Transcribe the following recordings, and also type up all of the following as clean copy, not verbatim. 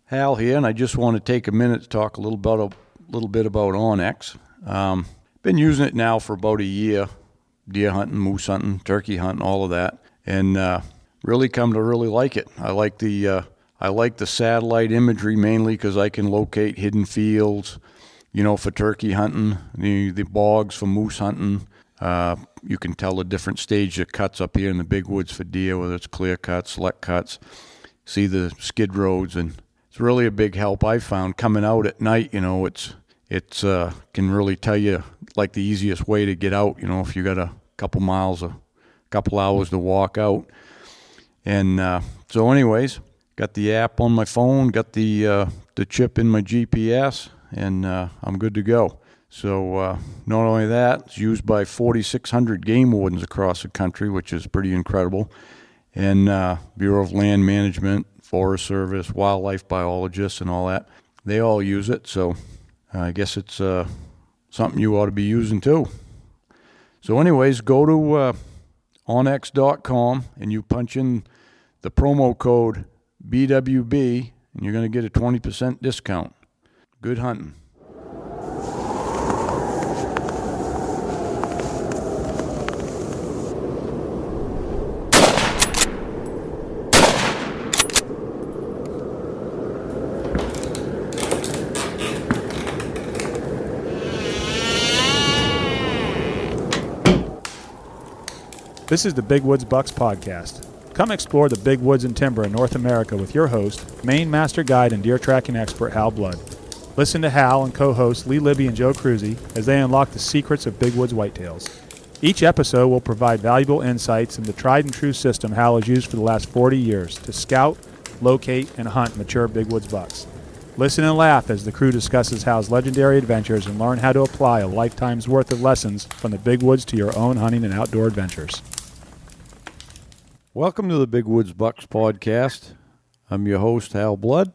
Hal here, and I just want to take a minute to talk a little bit about Onyx. Been using it now for about a year, deer hunting, moose hunting, turkey hunting, all of that, and really come to really like it. I like the satellite imagery mainly because I can locate hidden fields, for turkey hunting, the bogs for moose hunting. You can tell the different stage of cuts up here in the big woods for deer, whether it's clear cuts, select cuts, see the skid roads, and it's really a big help I found coming out at night. It's can really tell you like the easiest way to get out, if you got a couple miles, a couple hours to walk out. And so anyways, got the app on my phone, got the chip in my GPS, and I'm good to go. So not only that, it's used by 4,600 game wardens across the country, which is pretty incredible, and Bureau of Land Management, Forest Service, wildlife biologists, and all that. They all use it, so I guess it's something you ought to be using too. So anyways, go to onx.com and you punch in the promo code BWB, and you're going to get a 20% discount. Good hunting. This is the Big Woods Bucks podcast. Come explore the big woods and timber in North America with your host, Maine master guide and deer tracking expert Hal Blood. Listen to Hal and co-hosts Lee Libby and Joe Cruzy as they unlock the secrets of big woods whitetails. Each episode will provide valuable insights into the tried and true system Hal has used for the last 40 years to scout, locate, and hunt mature big woods bucks. Listen and laugh as the crew discusses Hal's legendary adventures and learn how to apply a lifetime's worth of lessons from the big woods to your own hunting and outdoor adventures. Welcome to the Big Woods Bucks podcast. I'm your host, Hal Blood,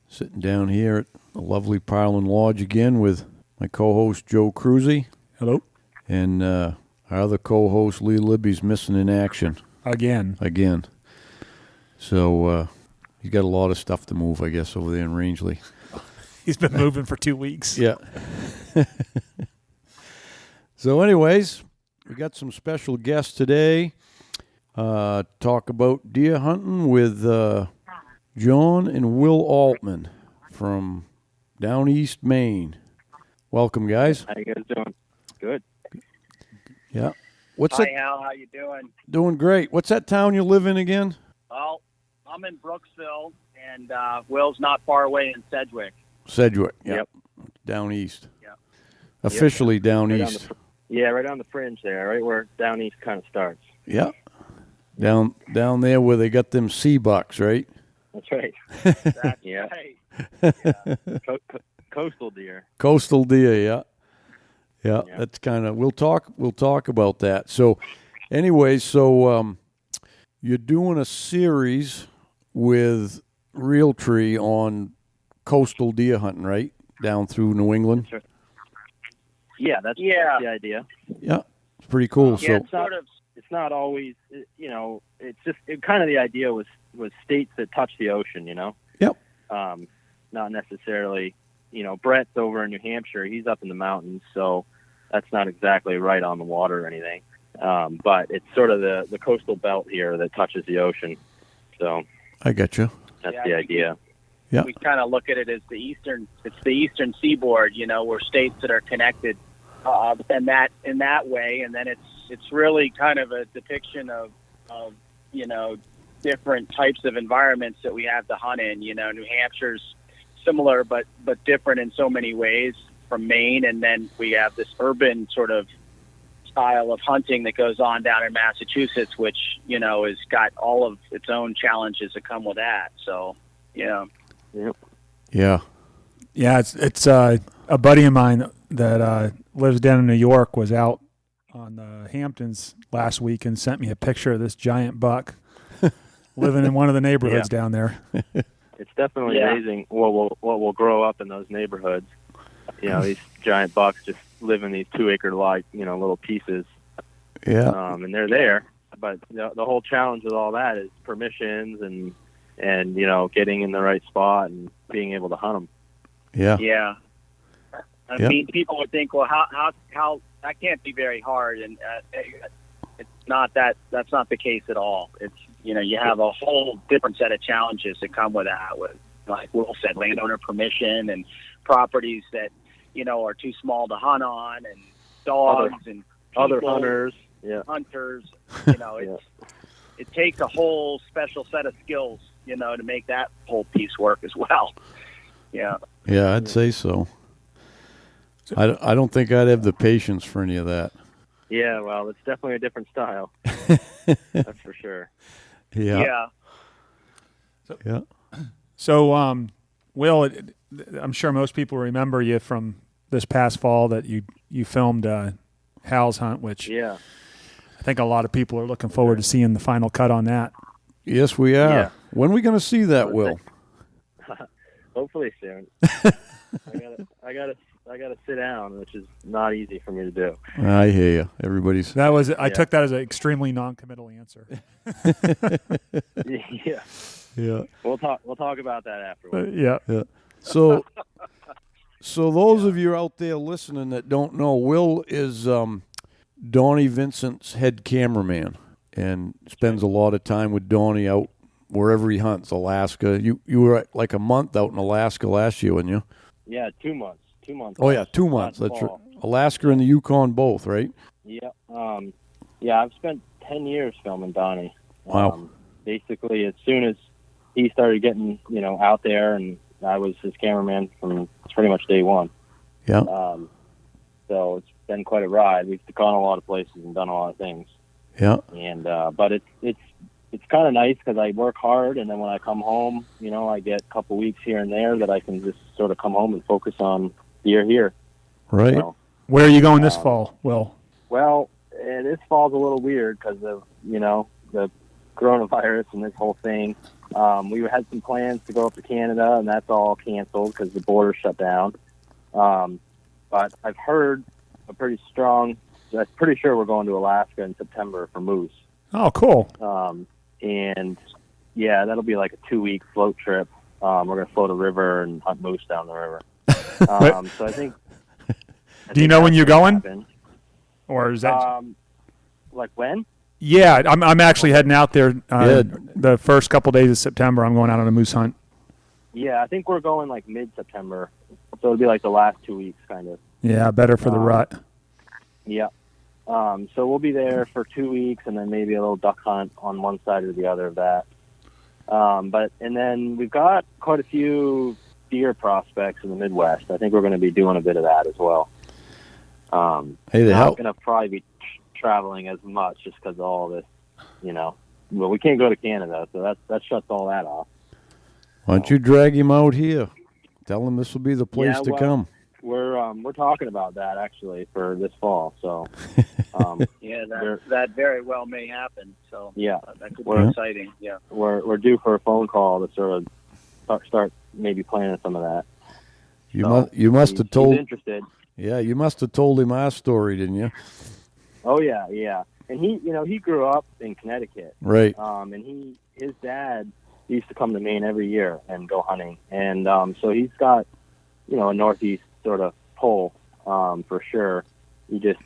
sitting down here at the lovely Parlin Lodge again with my co-host, Joe Cruzy. Hello. And our other co-host, Lee Libby's missing in action. Again. So he's got a lot of stuff to move, I guess, over there in Rangeley. He's been moving for 2 weeks. Yeah. So anyways, we got some special guests today. Talk about deer hunting with John and Will Altman from down east Maine. Welcome, guys. How you guys doing? Good. Yeah. Hi, Al. How you doing? Doing great. What's that town you live in again? Well, I'm in Brooksville, and Will's not far away in Sedgwick. Sedgwick. Yep. Down east. Yep. Officially down right east. Right on the fringe there, right where down east kind of starts. Yeah. Down there where they got them Seabucks, right? That's right. That's right. Yeah. Coastal deer. Coastal deer, yeah. That's kind of we'll talk about that. So, anyways, you're doing a series with Realtree on coastal deer hunting, right? Down through New England. That's right. Yeah, that's the idea. Yeah, it's pretty cool. Yeah, so it's not always, it's just kind of the idea was states that touch the ocean, Yep. Not necessarily, Brett's over in New Hampshire. He's up in the mountains, so that's not exactly right on the water or anything. But it's sort of the coastal belt here that touches the ocean. So I got you. That's the idea. Yeah. We kind of look at it as the eastern seaboard, we're states that are connected in that way, and then it's really kind of a depiction of different types of environments that we have to hunt in. New Hampshire's similar but different in so many ways from Maine, and then we have this urban sort of style of hunting that goes on down in Massachusetts, which has got all of its own challenges that come with that. So Yeah. It's a buddy of mine that lives down in New York was out on the Hamptons last week and sent me a picture of this giant buck living in one of the neighborhoods down there. It's definitely amazing what will grow up in those neighborhoods. These giant bucks just live in these 2-acre little pieces. Yeah. And they're there, but the whole challenge with all that is permissions and and getting in the right spot and being able to hunt them. Yeah. Yeah. I mean, people would think, well, how that can't be very hard, and it's not that. That's not the case at all. It's you have a whole different set of challenges that come with that. With, like Will said, landowner permission and properties that are too small to hunt on, and dogs and other people, hunters, hunters. It takes a whole special set of skills, to make that whole piece work as well. Yeah. Yeah, I'd say so. I don't think I'd have the patience for any of that. Yeah, well, it's definitely a different style. That's for sure. Yeah. Yeah. So, Will, I'm sure most people remember you from this past fall that you filmed Hal's hunt, which I think a lot of people are looking forward to seeing the final cut on that. Yes, we are. Yeah. When are we going to see that, Will? Hopefully soon. I gotta sit down, which is not easy for me to do. I hear you. Everybody's. I took that as an extremely non-committal answer. Yeah. Yeah. We'll talk about that afterwards. Yeah. So those of you out there listening that don't know, Will is Donnie Vincent's head cameraman and spends a lot of time with Donnie out wherever he hunts, Alaska. You were like a month out in Alaska last year, weren't you? Yeah, 2 months. 2 months. Oh yeah, 2 months. That's right. Alaska and the Yukon both, right? Yeah. I've spent 10 years filming Donnie. Wow. Basically, as soon as he started getting, out there, and I was his cameraman from pretty much day one. Yeah. So it's been quite a ride. We've gone a lot of places and done a lot of things. Yeah. And but it's kind of nice because I work hard, and then when I come home, I get a couple weeks here and there that I can just sort of come home and focus on deer here. Right. So, where are you going this fall, Will? Well, this fall's a little weird because of the coronavirus and this whole thing. We had some plans to go up to Canada, and that's all canceled because the border shut down. But I've heard I'm pretty sure we're going to Alaska in September for moose. Oh, cool. And yeah, that'll be like a 2-week float trip. We're going to float a river and hunt moose down the river. So I think. Do you know when you're going? Or is that like when? Yeah, I'm actually heading out there the first couple days of September. I'm going out on a moose hunt. Yeah, I think we're going like mid-September, so it'll be like the last 2 weeks, kind of. Yeah, better for the rut. Yeah. So we'll be there for 2 weeks, and then maybe a little duck hunt on one side or the other of that. And then we've got quite a few deer prospects in the Midwest. I think we're going to be doing a bit of that as well. Hey, I'm not going to probably be traveling as much just because of all this, Well, we can't go to Canada, so that shuts all that off. Why don't you drag him out here? Tell him this will be the place to come. We're talking about that actually for this fall. So that very well may happen. So that could be exciting. Yeah, we're due for a phone call to sort of start maybe planning some of that. You must have told. He's interested. Yeah, you must have told him our story, didn't you? Oh yeah. And he grew up in Connecticut, right? And his dad used to come to Maine every year and go hunting, and so he's got a northeast sort of pull for sure. He just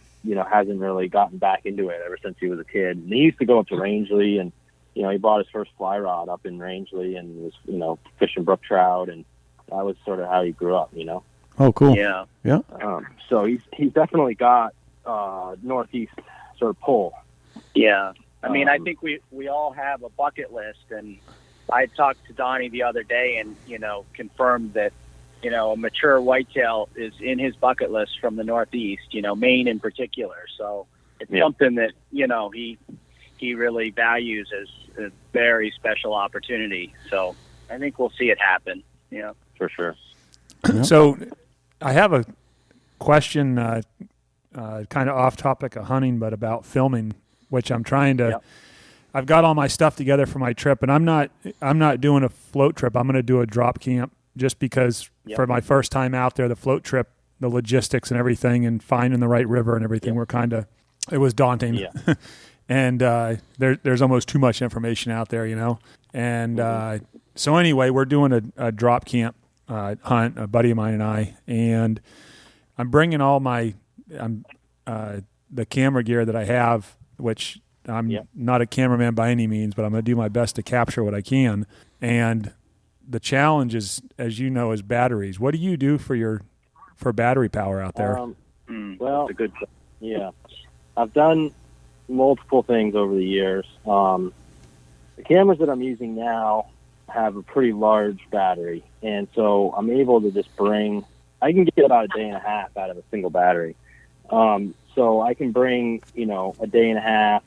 hasn't really gotten back into it ever since he was a kid. And he used to go up to Rangeley, and he bought his first fly rod up in Rangeley and was fishing brook trout, and that was sort of how he grew up. Oh, cool. Yeah. Yeah. So he's definitely got northeast sort of pull. Yeah. I mean, I think we all have a bucket list, and I talked to Donnie the other day and, confirmed that, a mature whitetail is in his bucket list from the Northeast, Maine in particular. So it's something that, he really values as a very special opportunity. So I think we'll see it happen. Yeah, for sure. So I have a question, kind of off topic of hunting, but about filming, which I'm trying to. Yep. I've got all my stuff together for my trip, and I'm not doing a float trip. I'm going to do a drop camp just because for my first time out there, the float trip, the logistics and everything, and finding the right river and everything were it was daunting. Yeah. And there's almost too much information out there, And so anyway, we're doing a drop camp hunt, a buddy of mine and I, and I'm bringing all my the camera gear that I have, which I'm not a cameraman by any means, but I'm going to do my best to capture what I can. And the challenge is, as you know, is batteries. What do you do for battery power out there? Well, yeah, I've done multiple things over the years. The cameras that I'm using now have a pretty large battery, and so I'm able to just I can get about a day and a half out of a single battery. So I can bring, a day and a half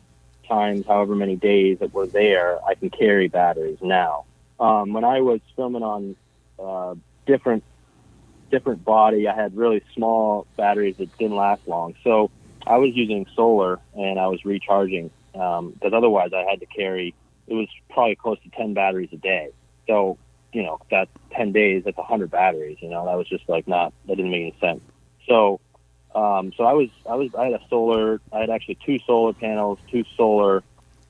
times however many days that we're there, I can carry batteries now. When I was filming on different body, I had really small batteries that didn't last long. So I was using solar, and I was recharging, because otherwise I had to carry, it was probably close to 10 batteries a day. So, that's 10 days, that's 100 batteries, that was just that didn't make any sense. So, I had actually 2 solar panels, 2 solar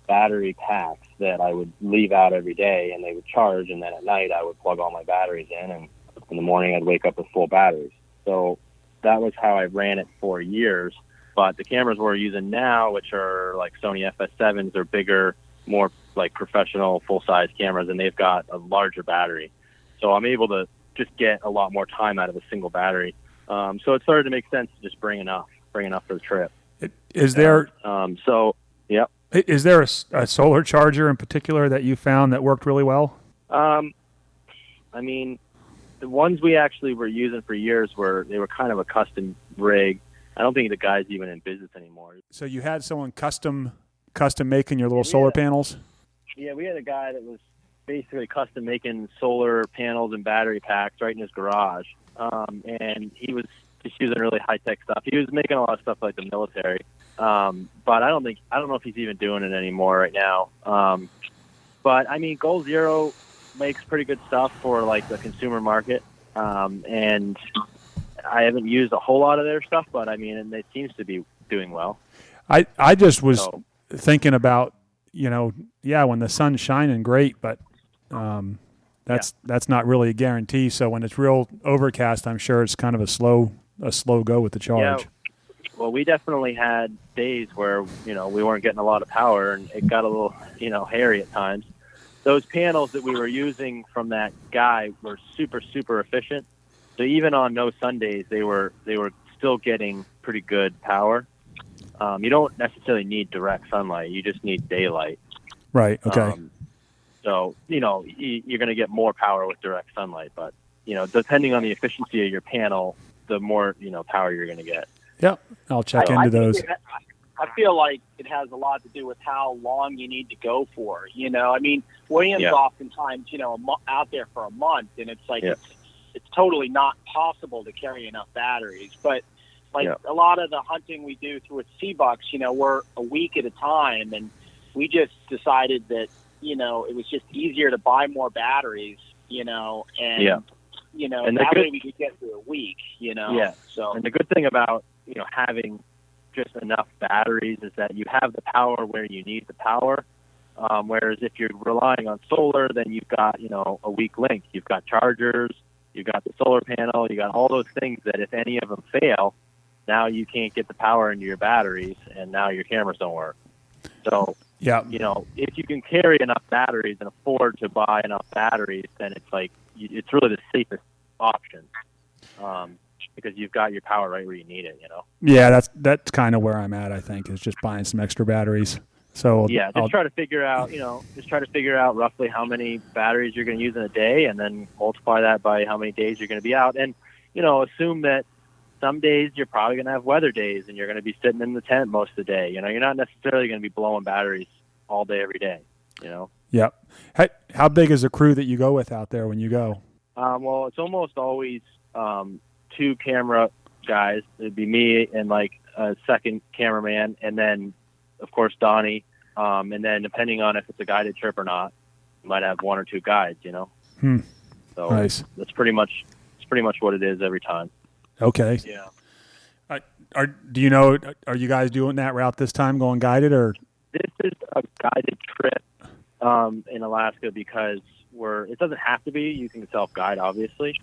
battery packs that I would leave out every day, and they would charge. And then at night I would plug all my batteries in, and in the morning I'd wake up with full batteries. So that was how I ran it for years. But the cameras we're using now, which are like Sony FS7s, are bigger, more like professional full-size cameras, and they've got a larger battery. So I'm able to just get a lot more time out of a single battery. So it started to make sense to just bring enough for the trip. Is there Is there a solar charger in particular that you found that worked really well? I mean, the ones we actually were using for years they were kind of a custom rig. I don't think the guy's even in business anymore. So you had someone custom making your little solar panels? Yeah, we had a guy that was basically custom making solar panels and battery packs right in his garage. And he was just using really high-tech stuff. He was making a lot of stuff like the military. But I don't know if he's even doing it anymore right now. But I mean, Goal Zero makes pretty good stuff for like the consumer market. And I haven't used a whole lot of their stuff, but I mean, and it seems to be doing well. I just was thinking about, when the sun's shining, great, but that's not really a guarantee. So when it's real overcast, I'm sure it's kind of a slow go with the charge. Yeah. Well, we definitely had days where, we weren't getting a lot of power, and it got a little, hairy at times. Those panels that we were using from that guy were super, super efficient. So even on no Sundays, they were still getting pretty good power. You don't necessarily need direct sunlight. You just need daylight. Right. Okay. So, you're going to get more power with direct sunlight, but, depending on the efficiency of your panel, the more, power you're going to get. Yep. I'll check into those. I feel like it has a lot to do with how long you need to go for. I mean, Williams oftentimes, out there for a month, and it's like it's totally not possible to carry enough batteries. But a lot of the hunting we do through with Seabucks, we're a week at a time, and we just decided that it was just easier to buy more batteries, and that way we could get through a week, Yeah. So, and the good thing about having just enough batteries is that you have the power where you need the power. Whereas if you're relying on solar, then you've got, a weak link. You've got chargers, you've got the solar panel, you got all those things that if any of them fail, now you can't get the power into your batteries, and now your cameras don't work. So, if you can carry enough batteries and afford to buy enough batteries, then it's really the safest option. Because you've got your power right where you need it, Yeah, that's kind of where I'm at, I think, is just buying some extra batteries. So try to figure out roughly how many batteries you're going to use in a day, and then multiply that by how many days you're going to be out. And, assume that some days you're probably going to have weather days, and you're going to be sitting in the tent most of the day. You're not necessarily going to be blowing batteries all day, every day, Yep. How big is the crew that you go with out there when you go? Well, it's almost always 2 camera guys. It'd be me and like a second cameraman, and then of course Donnie. And then depending on if it's a guided trip or not, you might have 1 or 2 guides. So nice. That's pretty much what it is every time. Okay. Yeah. Are you guys doing that route this time, going guided, or? This is a guided trip, in Alaska because it doesn't have to be. You can self-guide, obviously,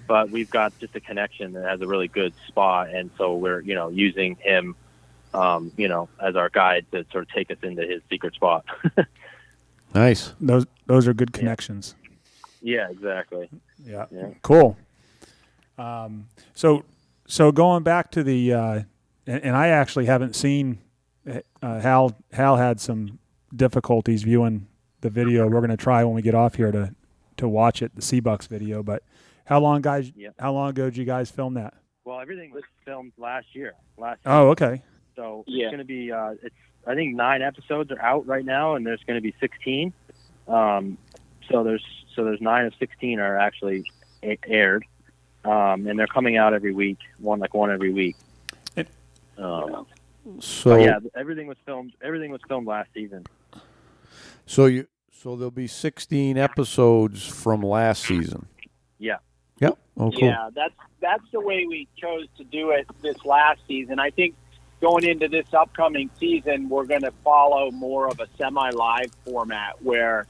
but we've got just a connection that has a really good spot, and so we're, using him, as our guide to sort of take us into his secret spot. Nice. Those are good connections. Yeah, exactly. Yeah. Cool. So going back to the, and I actually haven't seen, Hal had some difficulties viewing the video. We're going to try when we get off here to watch it, the Seabucks video. But how long ago did you guys film that? Well, everything was filmed last year. Oh, okay. So it's going to be, I think 9 episodes are out right now, and there's going to be 16. So there's 9 of 16 are actually aired, and they're coming out every week, one every week. So yeah, everything was filmed last season. So there'll be 16 episodes from last season. Yeah. Yep. Oh, cool. Yeah, that's the way we chose to do it this last season. I think going into this upcoming season, we're going to follow more of a semi-live format where,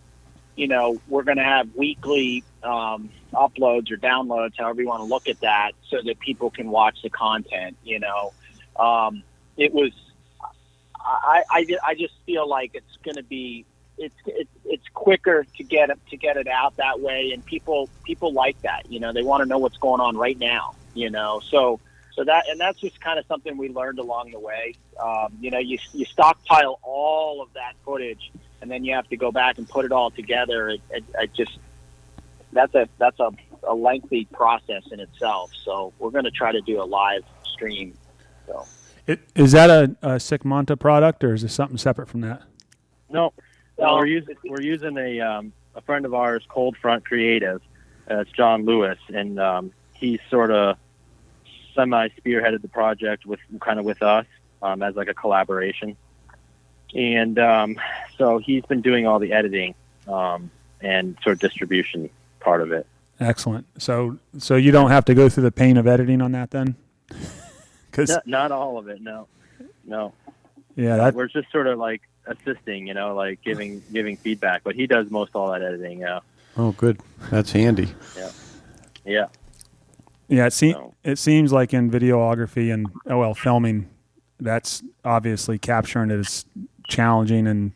we're going to have weekly uploads or downloads, however you want to look at that, so that people can watch the content. It was, I just feel like it's going to be, it's quicker to get it out that way, and people like that. They want to know what's going on right now. So that's just kind of something we learned along the way. You stockpile all of that footage, and then you have to go back and put it all together. That's a lengthy process in itself. So we're going to try to do a live stream. So is that a Sigmonta product, or is this something separate from that? No, we're using a friend of ours, Cold Front Creative. It's John Lewis, and he's sort of semi-spearheaded the project with us as like a collaboration. And so he's been doing all the editing and sort of distribution part of it. Excellent. So you don't have to go through the pain of editing on that then? Not all of it, no. Yeah, we're just sort of like assisting, like giving feedback, but he does most all that editing. Yeah. Oh, good. That's handy. Yeah. Yeah, it seems like in videography and filming, that's obviously capturing it is challenging, and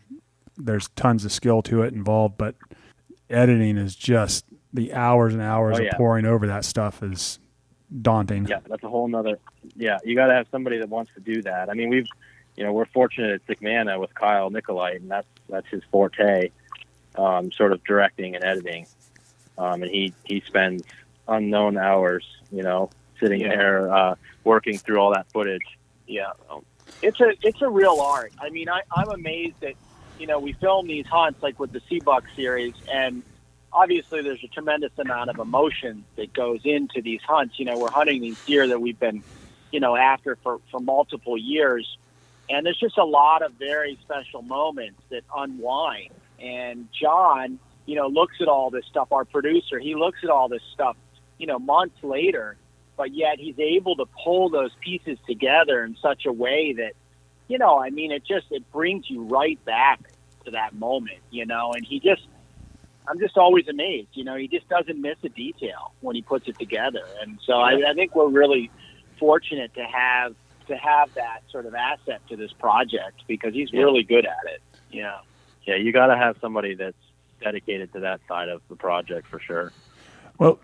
there's tons of skill to it involved. But editing is just the hours and hours of pouring over that stuff is daunting. Yeah, that's a whole nother. Yeah, you got to have somebody that wants to do that. I mean, we're fortunate at Sigmana with Kyle Nicolite, and that's his forte, sort of directing and editing, and he spends unknown hours, sitting there working through all that footage. Yeah, it's a real art. I mean, I'm amazed that we film these hunts like with the Seabucks series, and obviously there's a tremendous amount of emotion that goes into these hunts. We're hunting these deer that we've been after for multiple years, and there's just a lot of very special moments that unwind. And John looks at all this stuff. Our producer, he looks at all this stuff months later, but yet he's able to pull those pieces together in such a way that, it brings you right back to that moment, and I'm just always amazed, he just doesn't miss a detail when he puts it together. And so I think we're really fortunate to have that sort of asset to this project, because he's really good at it. Yeah. Yeah. You got to have somebody that's dedicated to that side of the project for sure. Well,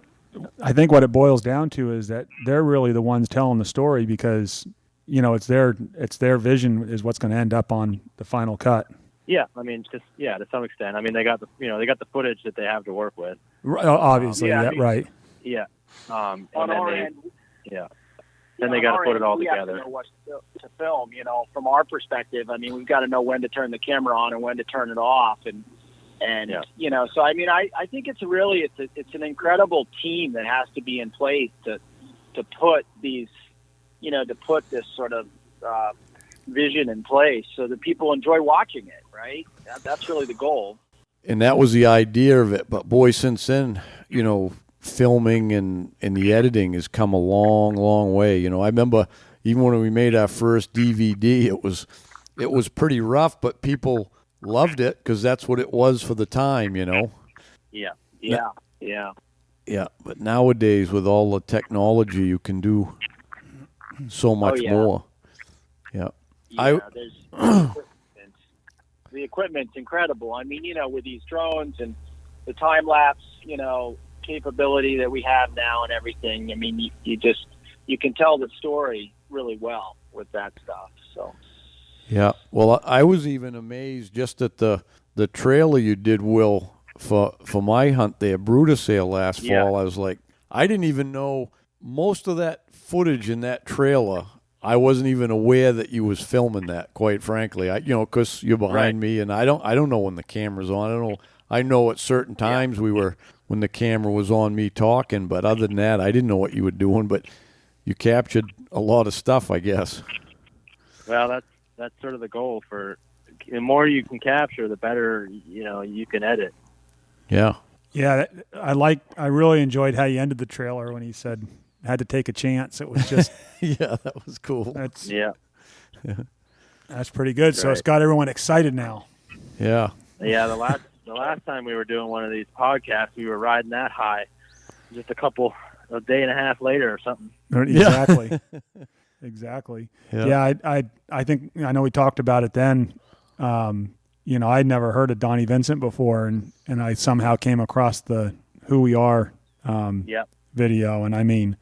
I think what it boils down to is that they're really the ones telling the story, because it's their vision is what's going to end up on the final cut. Yeah, I mean, to some extent. I mean, they got the footage that they have to work with. Obviously, right. Yeah. On our end, Then they got to put it all together. We have to know what to film. From our perspective, I mean, we've got to know when to turn the camera on and when to turn it off, and So I mean, I think it's an incredible team that has to be in place to put these, to put this sort of vision in place so that people enjoy watching it. Right? That's really the goal. And that was the idea of it. But boy, since then, filming and the editing has come a long, long way. I remember even when we made our first DVD, it was pretty rough, but people loved it because that's what it was for the time, you know. Yeah. Yeah, but nowadays with all the technology, you can do so much more. Yeah. There's the equipment's incredible. I mean, with these drones and the time lapse, capability that we have now and everything. I mean, you can tell the story really well with that stuff. So. Yeah. Well, I was even amazed just at the trailer you did, Will, for my hunt there, Brutus sale last fall. I was like, I didn't even know most of that footage in that trailer. I wasn't even aware that you was filming that, quite frankly. Because you're behind me, and I don't know when the camera's on. I know at certain times when the camera was on me talking, but other than that, I didn't know what you were doing. But you captured a lot of stuff, I guess. Well, that's sort of the goal. For the more you can capture, the better you can edit. Yeah. Yeah, I really enjoyed how you ended the trailer when he said had to take a chance. It was just yeah, that was cool. That's pretty good. Right. So it's got everyone excited now. Yeah. Yeah, the last time we were doing one of these podcasts, we were riding that high just a day and a half later or something. Exactly. Exactly. Yeah. I think I know we talked about it then. I'd never heard of Donnie Vincent before, and I somehow came across the Who We Are video, and I mean,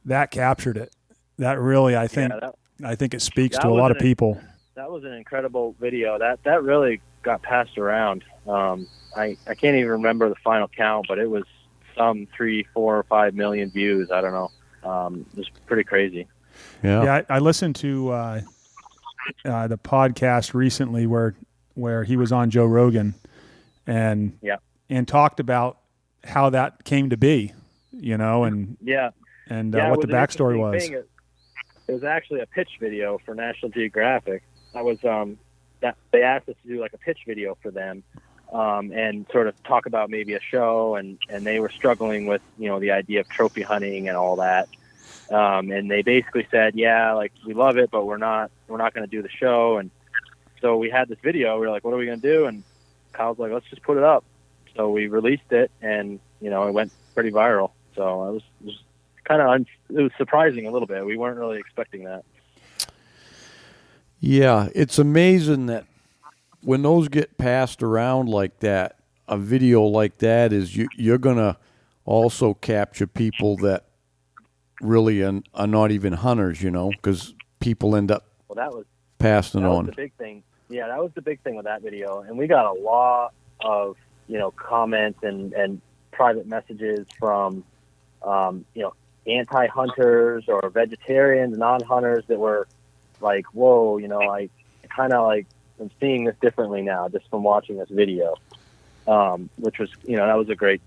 that captured it. That really, I think it speaks to a lot of people. That was an incredible video. That really got passed around. I can't even remember the final count, but it was some 3, 4, or 5 million views. I don't know. It was pretty crazy. Yeah. I listened to the podcast recently where he was on Joe Rogan and talked about how that came to be, and what the backstory was. It was actually a pitch video for National Geographic. That was that they asked us to do like a pitch video for them, and sort of talk about maybe a show, and they were struggling with the idea of trophy hunting and all that. And they basically said, we love it, but we're not going to do the show. And so we had this video. We were like, what are we going to do? And Kyle's like, let's just put it up. So we released it, and it went pretty viral. So it was kind of it was surprising a little bit. We weren't really expecting that. Yeah, it's amazing that when those get passed around like that, a video like that is you're going to also capture people that really are not even hunters, because people end up passing on. That was the big thing. Yeah, that was the big thing with that video. And we got a lot of, comments and private messages from, anti-hunters or vegetarians, non-hunters that were like, whoa, I kind of like I'm seeing this differently now just from watching this video, which was, that was a great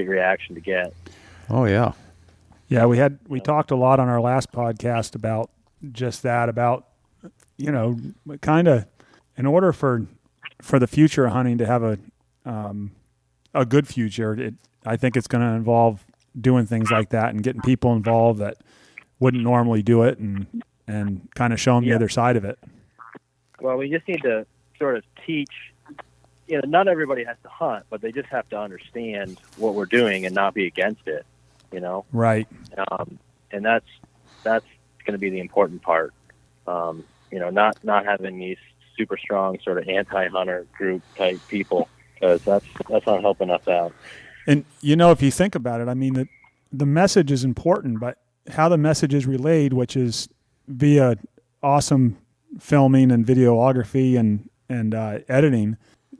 reaction to get. Oh, yeah. Yeah, we talked a lot on our last podcast about just that, about, kind of in order for the future of hunting to have a good future, I think it's going to involve doing things like that and getting people involved that wouldn't normally do it and kind of show them the other side of it. Well, we just need to sort of teach, not everybody has to hunt, but they just have to understand what we're doing and not be against it. Right. And that's going to be the important part. Not having these super strong sort of anti-hunter group type people, because that's not helping us out. And if you think about it, I mean, the message is important, but how the message is relayed, which is via awesome filming and videography and editing,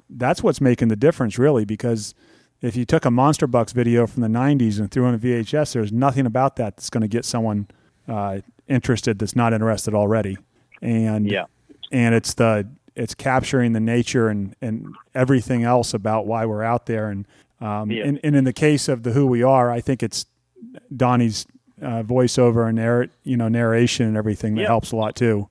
that's what's making the difference, really, because if you took a Monster Bucks video from the 90s and threw in a VHS, there's nothing about that that's going to get someone interested that's not interested already. And it's capturing the nature and everything else about why we're out there. And in the case of the Who We Are, I think it's Donnie's voiceover and narration and everything that helps a lot too.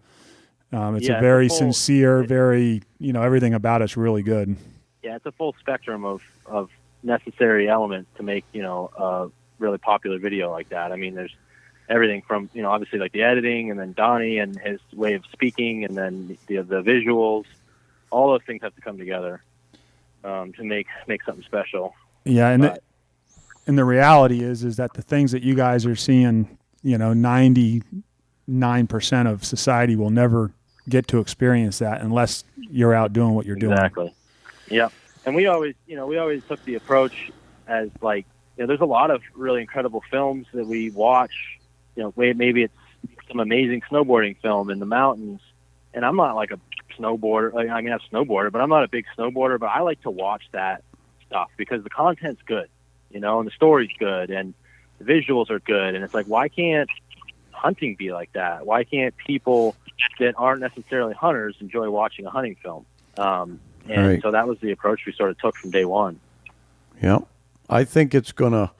It's a very sincere, very everything about it's really good. Yeah, it's a full spectrum of necessary elements to make a really popular video like that. I mean, there's everything from obviously like the editing, and then Donnie and his way of speaking, and then the visuals, all those things have to come together to make something special. Yeah, and the reality is that the things that you guys are seeing, 99% of society will never get to experience that unless you're out doing what you're doing. Exactly. Yeah. And we always took the approach as like, there's a lot of really incredible films that we watch, maybe it's some amazing snowboarding film in the mountains. And I'm not like a snowboarder. I'm a snowboarder, but I'm not a big snowboarder, but I like to watch that stuff because the content's good, and the story's good and the visuals are good. And it's like, why can't hunting be like that? Why can't people that aren't necessarily hunters enjoy watching a hunting film? And so that was the approach we sort of took from day one. Yeah. I think it's going to,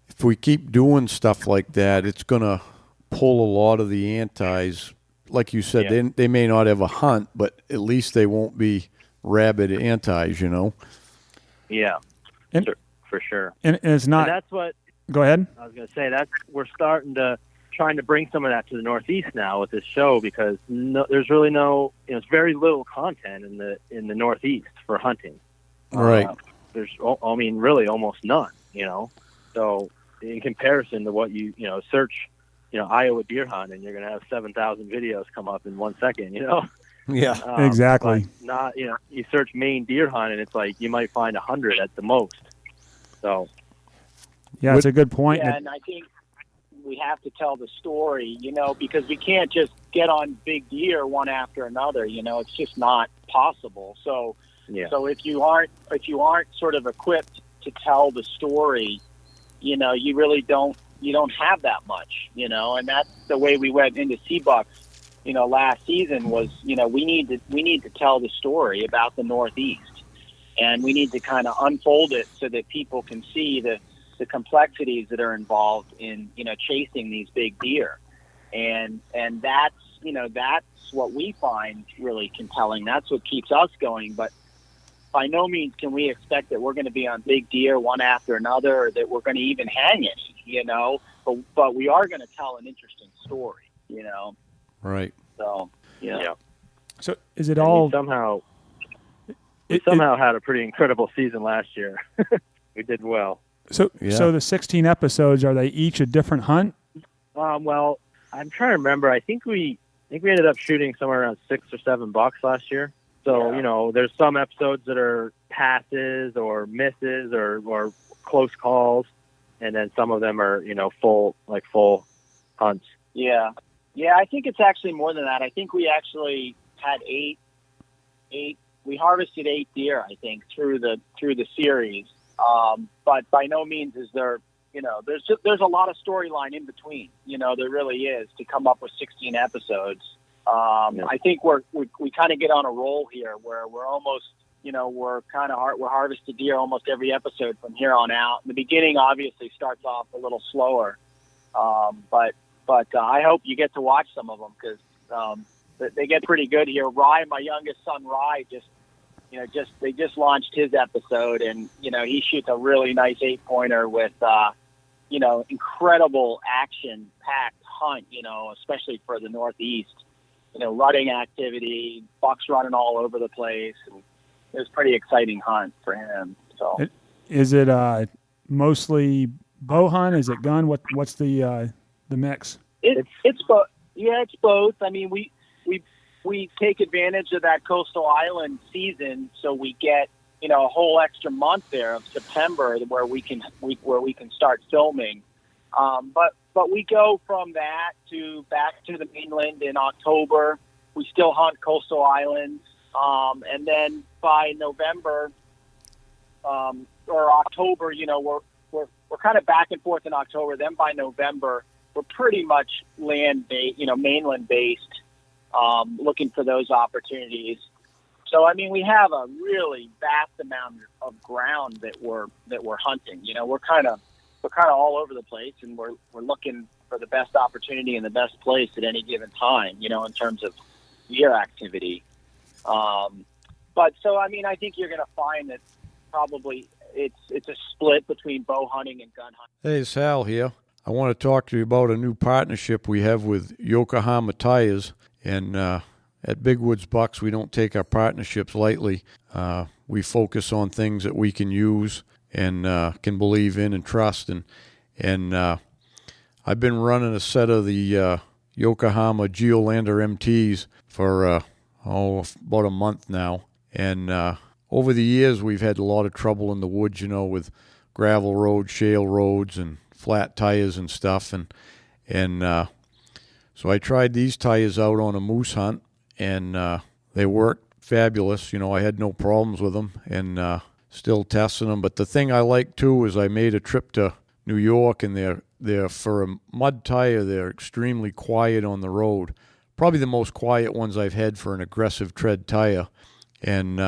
if we keep doing stuff like that, it's going to pull a lot of the antis. Like you said, they may not have a hunt, but at least they won't be rabid antis, Yeah, for sure. And it's not. And that's what. Go ahead. I was going to say we're starting to trying to bring some of that to the Northeast now with this show because there's really it's very little content in the Northeast for hunting. Right. There's, really almost none. So in comparison to what you search, Iowa deer hunt, and you're going to have 7,000 videos come up in 1 second. Yeah, exactly. Not you search Maine deer hunt, and it's like you might find 100 at the most. So. Yeah, it's a good point. Yeah, and I think we have to tell the story, because we can't just get on big deer one after another. It's just not possible. So, so if you aren't sort of equipped to tell the story, you really don't have that much, and that's the way we went into Seabucks, last season was, we need to tell the story about the Northeast, and we need to kind of unfold it so that people can see the complexities that are involved in, chasing these big deer. And that's what we find really compelling. That's what keeps us going. But by no means can we expect that we're going to be on big deer one after another, or that we're going to even hang any, but we are going to tell an interesting story, Right. So, yeah. So is it all we somehow had a pretty incredible season last year. We did well. So the 16 episodes, are they each a different hunt? Well, I'm trying to remember. I think we ended up shooting somewhere around 6 or 7 bucks last year. So, there's some episodes that are passes or misses or close calls, and then some of them are, full hunts. Yeah. Yeah, I think it's actually more than that. I think we actually had eight. We harvested 8 deer, I think, through the series. But by no means is there, there's a lot of storyline in between. There really is, to come up with 16 episodes. I think we kind of get on a roll here where we're almost, we're harvested deer almost every episode from here on out. The beginning obviously starts off a little slower, but I hope you get to watch some of them because they get pretty good here. Rye, my youngest son, Rye, they just launched his episode, and he shoots a really nice 8-pointer with incredible action-packed hunt. Especially for the Northeast. Rutting activity, bucks running all over the place, and it was a pretty exciting hunt for him. So, is it mostly bow hunt? Is it gun? What's the mix? It's both. Yeah, it's both. I mean, we take advantage of that coastal island season, so we get a whole extra month there of September where we can start filming. But we go from that to back to the mainland in October. We still hunt coastal islands, and then by November or October, we're kind of back and forth in October. Then by November, we're pretty much land-based, mainland based. Looking for those opportunities. So, I mean, we have a really vast amount of ground that we're hunting. We're kind of all over the place, and we're looking for the best opportunity and the best place at any given time. In terms of deer activity. But so, I mean, I think you're going to find that probably it's a split between bow hunting and gun hunting. Hey, Sal here. I want to talk to you about a new partnership we have with Yokohama Tires. And at Big Woods Bucks, we don't take our partnerships lightly. We focus on things that we can use and can believe in and trust. And I've been running a set of the Yokohama Geolander MTs for about a month now. And over the years, we've had a lot of trouble in the woods, with gravel roads, shale roads, and flat tires and stuff. And so I tried these tires out on a moose hunt, and they worked fabulous. I had no problems with them, and still testing them. But the thing I like too is I made a trip to New York, and they're for a mud tire, they're extremely quiet on the road. Probably the most quiet ones I've had for an aggressive tread tire. And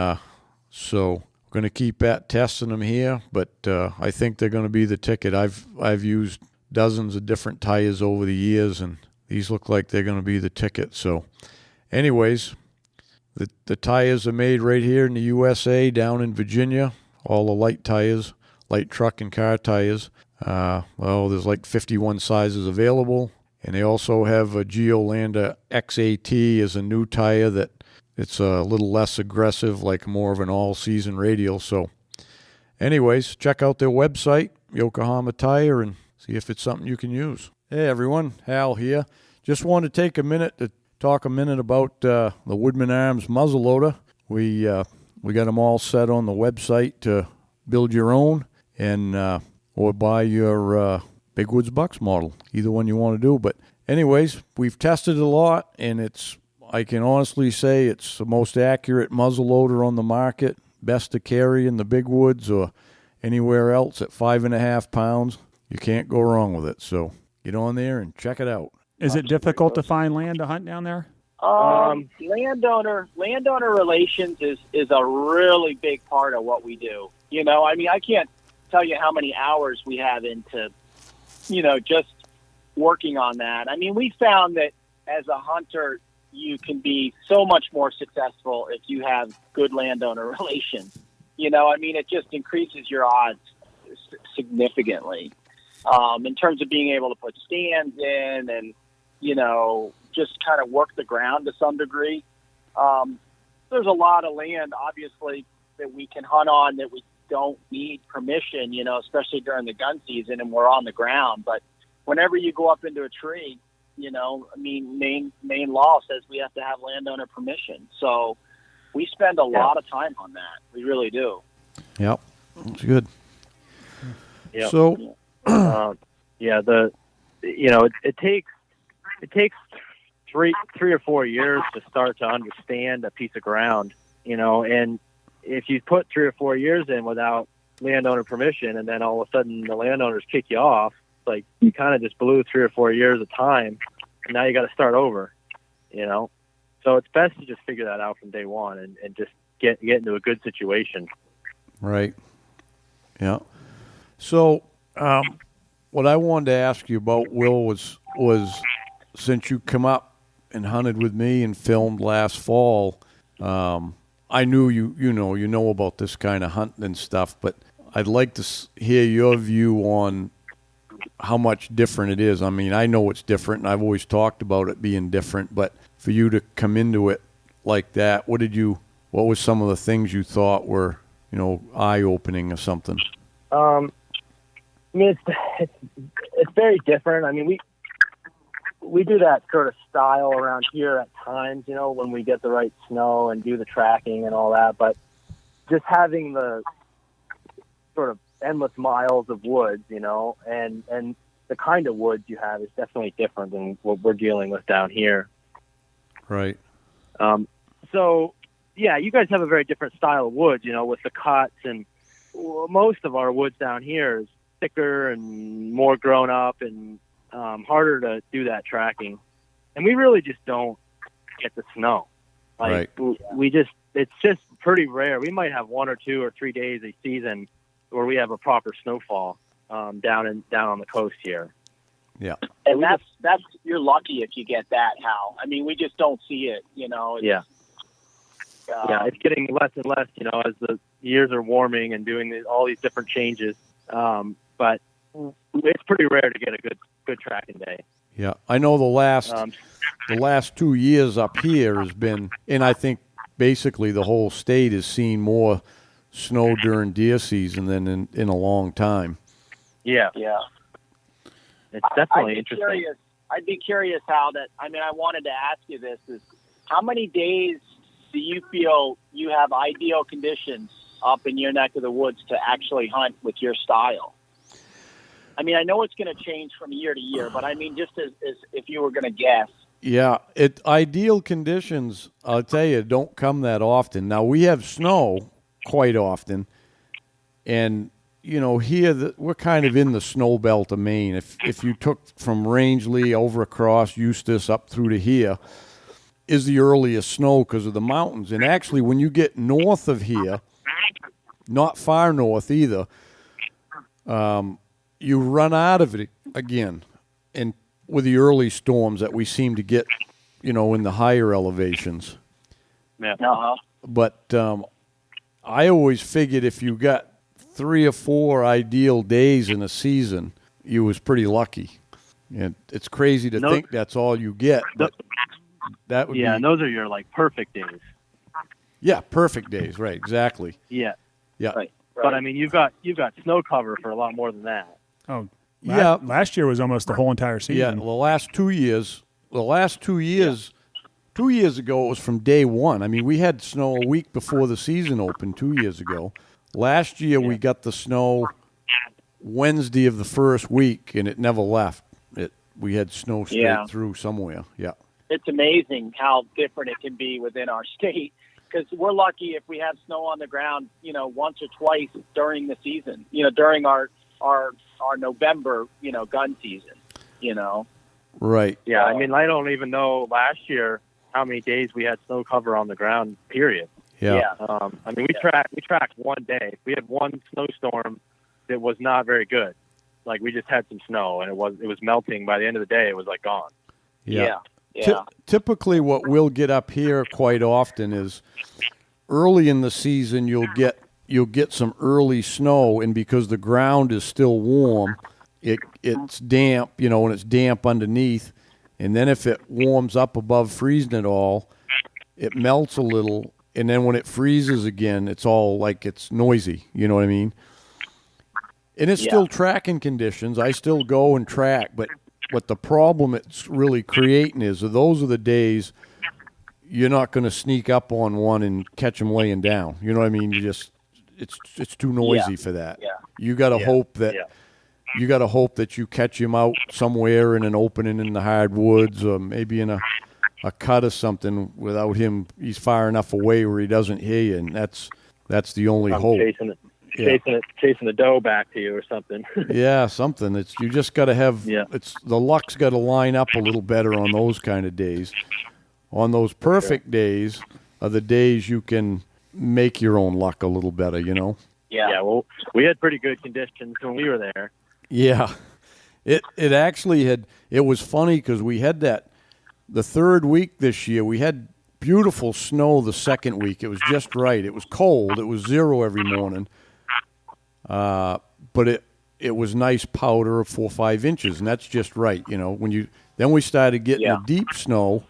so we're going to keep at testing them here, but I think they're going to be the ticket. I've used dozens of different tires over the years, and these look like they're going to be the ticket. So anyways, the tires are made right here in the USA, down in Virginia. All the light tires, light truck and car tires. There's like 51 sizes available. And they also have a Geolander XAT as a new tire that it's a little less aggressive, like more of an all-season radial. So anyways, check out their website, Yokohama Tire, and see if it's something you can use. Hey, everyone. Hal here. Just want to take a minute to talk about the Woodman Arms muzzleloader. We got them all set on the website to build your own and or buy your Big Woods Bucks model, either one you want to do. But anyways, we've tested it a lot, and I can honestly say it's the most accurate muzzleloader on the market, best to carry in the Big Woods or anywhere else at 5.5 pounds. You can't go wrong with it. So get on there and check it out. Is it difficult to find land to hunt down there? Landowner relations is a really big part of what we do. I can't tell you how many hours we have into, just working on that. We found that as a hunter, you can be so much more successful if you have good landowner relations. It just increases your odds significantly in terms of being able to put stands in and, just kind of work the ground to some degree. There's a lot of land, obviously, that we can hunt on that we don't need permission, especially during the gun season and we're on the ground. But whenever you go up into a tree, main law says we have to have landowner permission. So we spend a lot of time on that. We really do. Yep. That's good. Yep. So, it takes 3 or 4 years to start to understand a piece of ground, and if you put 3 or 4 years in without landowner permission, and then all of a sudden the landowners kick you off, like you kind of just blew 3 or 4 years of time, and now you got to start over, So it's best to just figure that out from day one and just get into a good situation. Right. Yeah. So, what I wanted to ask you about, Will, was since you come up and hunted with me and filmed last fall, I knew you know about this kind of hunting and stuff, but I'd like to hear your view on how much different it is. I know it's different, and I've always talked about it being different, but for you to come into it like that, what was some of the things you thought were, eye-opening or something? It's very different. We do that sort of style around here at times, when we get the right snow and do the tracking and all that. But just having the sort of endless miles of woods, and the kind of woods you have is definitely different than what we're dealing with down here. Right. So, yeah, you guys have a very different style of woods, with the cuts, and most of our woods down here is thicker and more grown up and harder to do that tracking. And we really just don't get the snow. Right. It's just pretty rare. We might have 1 or 2 or 3 days a season where we have a proper snowfall down on the coast here. Yeah. And that's you're lucky if you get that, Hal. We just don't see it, Yeah, it's getting less and less, as the years are warming and doing all these different changes. But it's pretty rare to get a good tracking day. Yeah, I know the last the last 2 years up here has been, and I think basically the whole state has seen more snow during deer season than in a long time. Yeah. It's definitely interesting. I'd be curious how that. I mean, I wanted to ask you this: is how many days do you feel you have ideal conditions up in your neck of the woods to actually hunt with your style? I mean, I know it's going to change from year to year, but I mean, just as if you were going to guess. Yeah, ideal conditions, I'll tell you, don't come that often. Now, we have snow quite often, and, you know, here we're kind of in the snow belt of Maine. If you took from Rangeley over across Eustis up through to here, is the earliest snow because of the mountains. And actually, when you get north of here, not far north either, you run out of it again, and with the early storms that we seem to get, you know, in the higher elevations. Yeah. Uh-huh. But I always figured if you got 3 or 4 ideal days in a season, you was pretty lucky. And it's crazy to think that's all you get, but that would be... Yeah, and those are your, like, perfect days. Yeah, perfect days, right, exactly. Yeah. Yeah. Right. But, I mean, you've got snow cover for a lot more than that. Oh, Yeah. Last year was almost the whole entire season. Yeah, the last 2 years, 2 years ago, it was from day one. I mean, we had snow a week before the season opened 2 years ago. Last year, we got the snow Wednesday of the first week, and it never left. We had snow straight through somewhere. Yeah. It's amazing how different it can be within our state, because we're lucky if we have snow on the ground, you know, once or twice during the season, you know, during our November, you know, gun season, you know. Right. Yeah, I mean, I don't even know last year how many days we had snow cover on the ground, period. Yeah. I mean, we tracked one day. We had one snowstorm that was not very good. Like, we just had some snow, and it was melting. By the end of the day, it was, like, gone. Yeah. Typically what we'll get up here quite often is early in the season you'll get some early snow, and because the ground is still warm, it's damp, you know, and it's damp underneath. And then if it warms up above freezing at all, it melts a little, and then when it freezes again, it's all like it's noisy, you know what I mean? And it's still tracking conditions. I still go and track, but what the problem it's really creating is those are the days you're not going to sneak up on one and catch them laying down. You know what I mean? You just it's too noisy for that. Yeah. You got to hope that you got to hope that you catch him out somewhere in an opening in the hardwoods, or maybe in a cut or something without him. He's far enough away where he doesn't hear you, and that's the only hope. Chasing the doe back to you or something. Yeah, something. You just got to have. Yeah. The luck's got to line up a little better on those kind of days. On those perfect days are the days you can make your own luck a little better. You know. Yeah. Well, we had pretty good conditions when we were there. Yeah, it actually had. It was funny because we had that the third week this year. We had beautiful snow the second week. It was just right. It was cold. It was 0 every morning. But it was nice powder of 4 or 5 inches, and that's just right, you know. Then we started getting the deep snow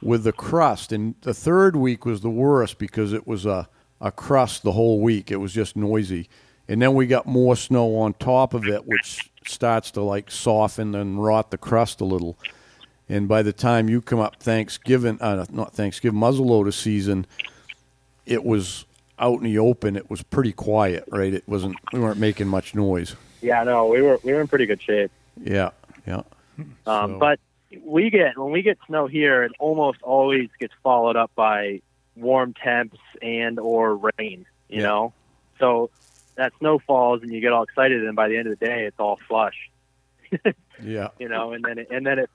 with the crust, and the third week was the worst because it was a crust the whole week. It was just noisy, and then we got more snow on top of it, which starts to like soften and rot the crust a little. And by the time you come up muzzleloader season, it was out in the open. It was pretty quiet, right? We weren't making much noise. Yeah, no, we were in pretty good shape. Yeah. But when we get snow here, it almost always gets followed up by warm temps and or rain, you know? So that snow falls and you get all excited, and by the end of the day it's all slush. Yeah. You know, and then it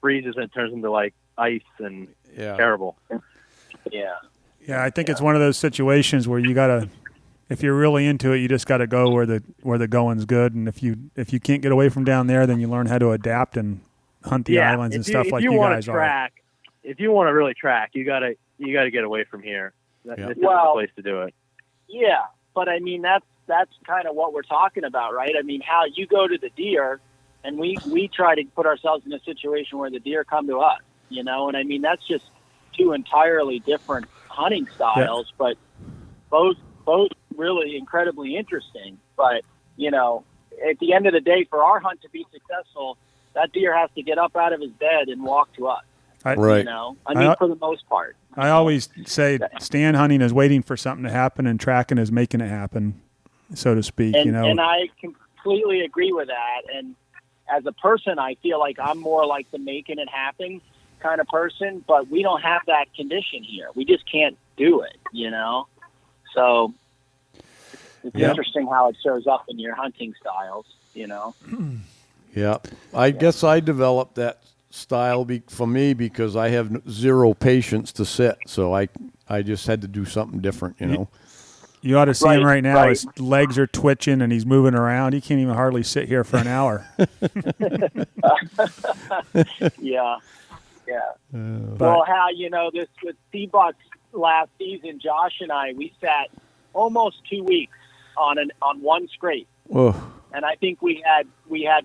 freezes and it turns into like ice and terrible. Yeah. Yeah, I think it's one of those situations where you gotta, if you're really into it, you just gotta go where the going's good, and if you can't get away from down there, then you learn how to adapt and hunt the islands and stuff like you guys are. If you want to really track, you gotta get away from here. This is the place to do it. Yeah, but I mean that's kind of what we're talking about, right? I mean, how you go to the deer, and we try to put ourselves in a situation where the deer come to us. you know? And I mean, that's just two entirely different hunting styles, but both really incredibly interesting. But, you know, at the end of the day, for our hunt to be successful, that deer has to get up out of his bed and walk to us. Right. You know, I mean, for the most part. I always say stand hunting is waiting for something to happen, and tracking is making it happen, so to speak. And, you know, and I completely agree with that. And as a person, I feel like I'm more like the making it happen kind of person, but we don't have that condition here. We just can't do it, you know? So it's interesting how it shows up in your hunting styles, you know? Yeah. I guess I developed that style for me because I have zero patience to sit. So I just had to do something different, you know? You ought to see him right now. His legs are twitching and he's moving around. He can't even hardly sit here for an hour. Yeah. Well, Hal, you know, this with Seabucks last season, Josh and I, we sat almost 2 weeks on one scrape. Oh. And I think we had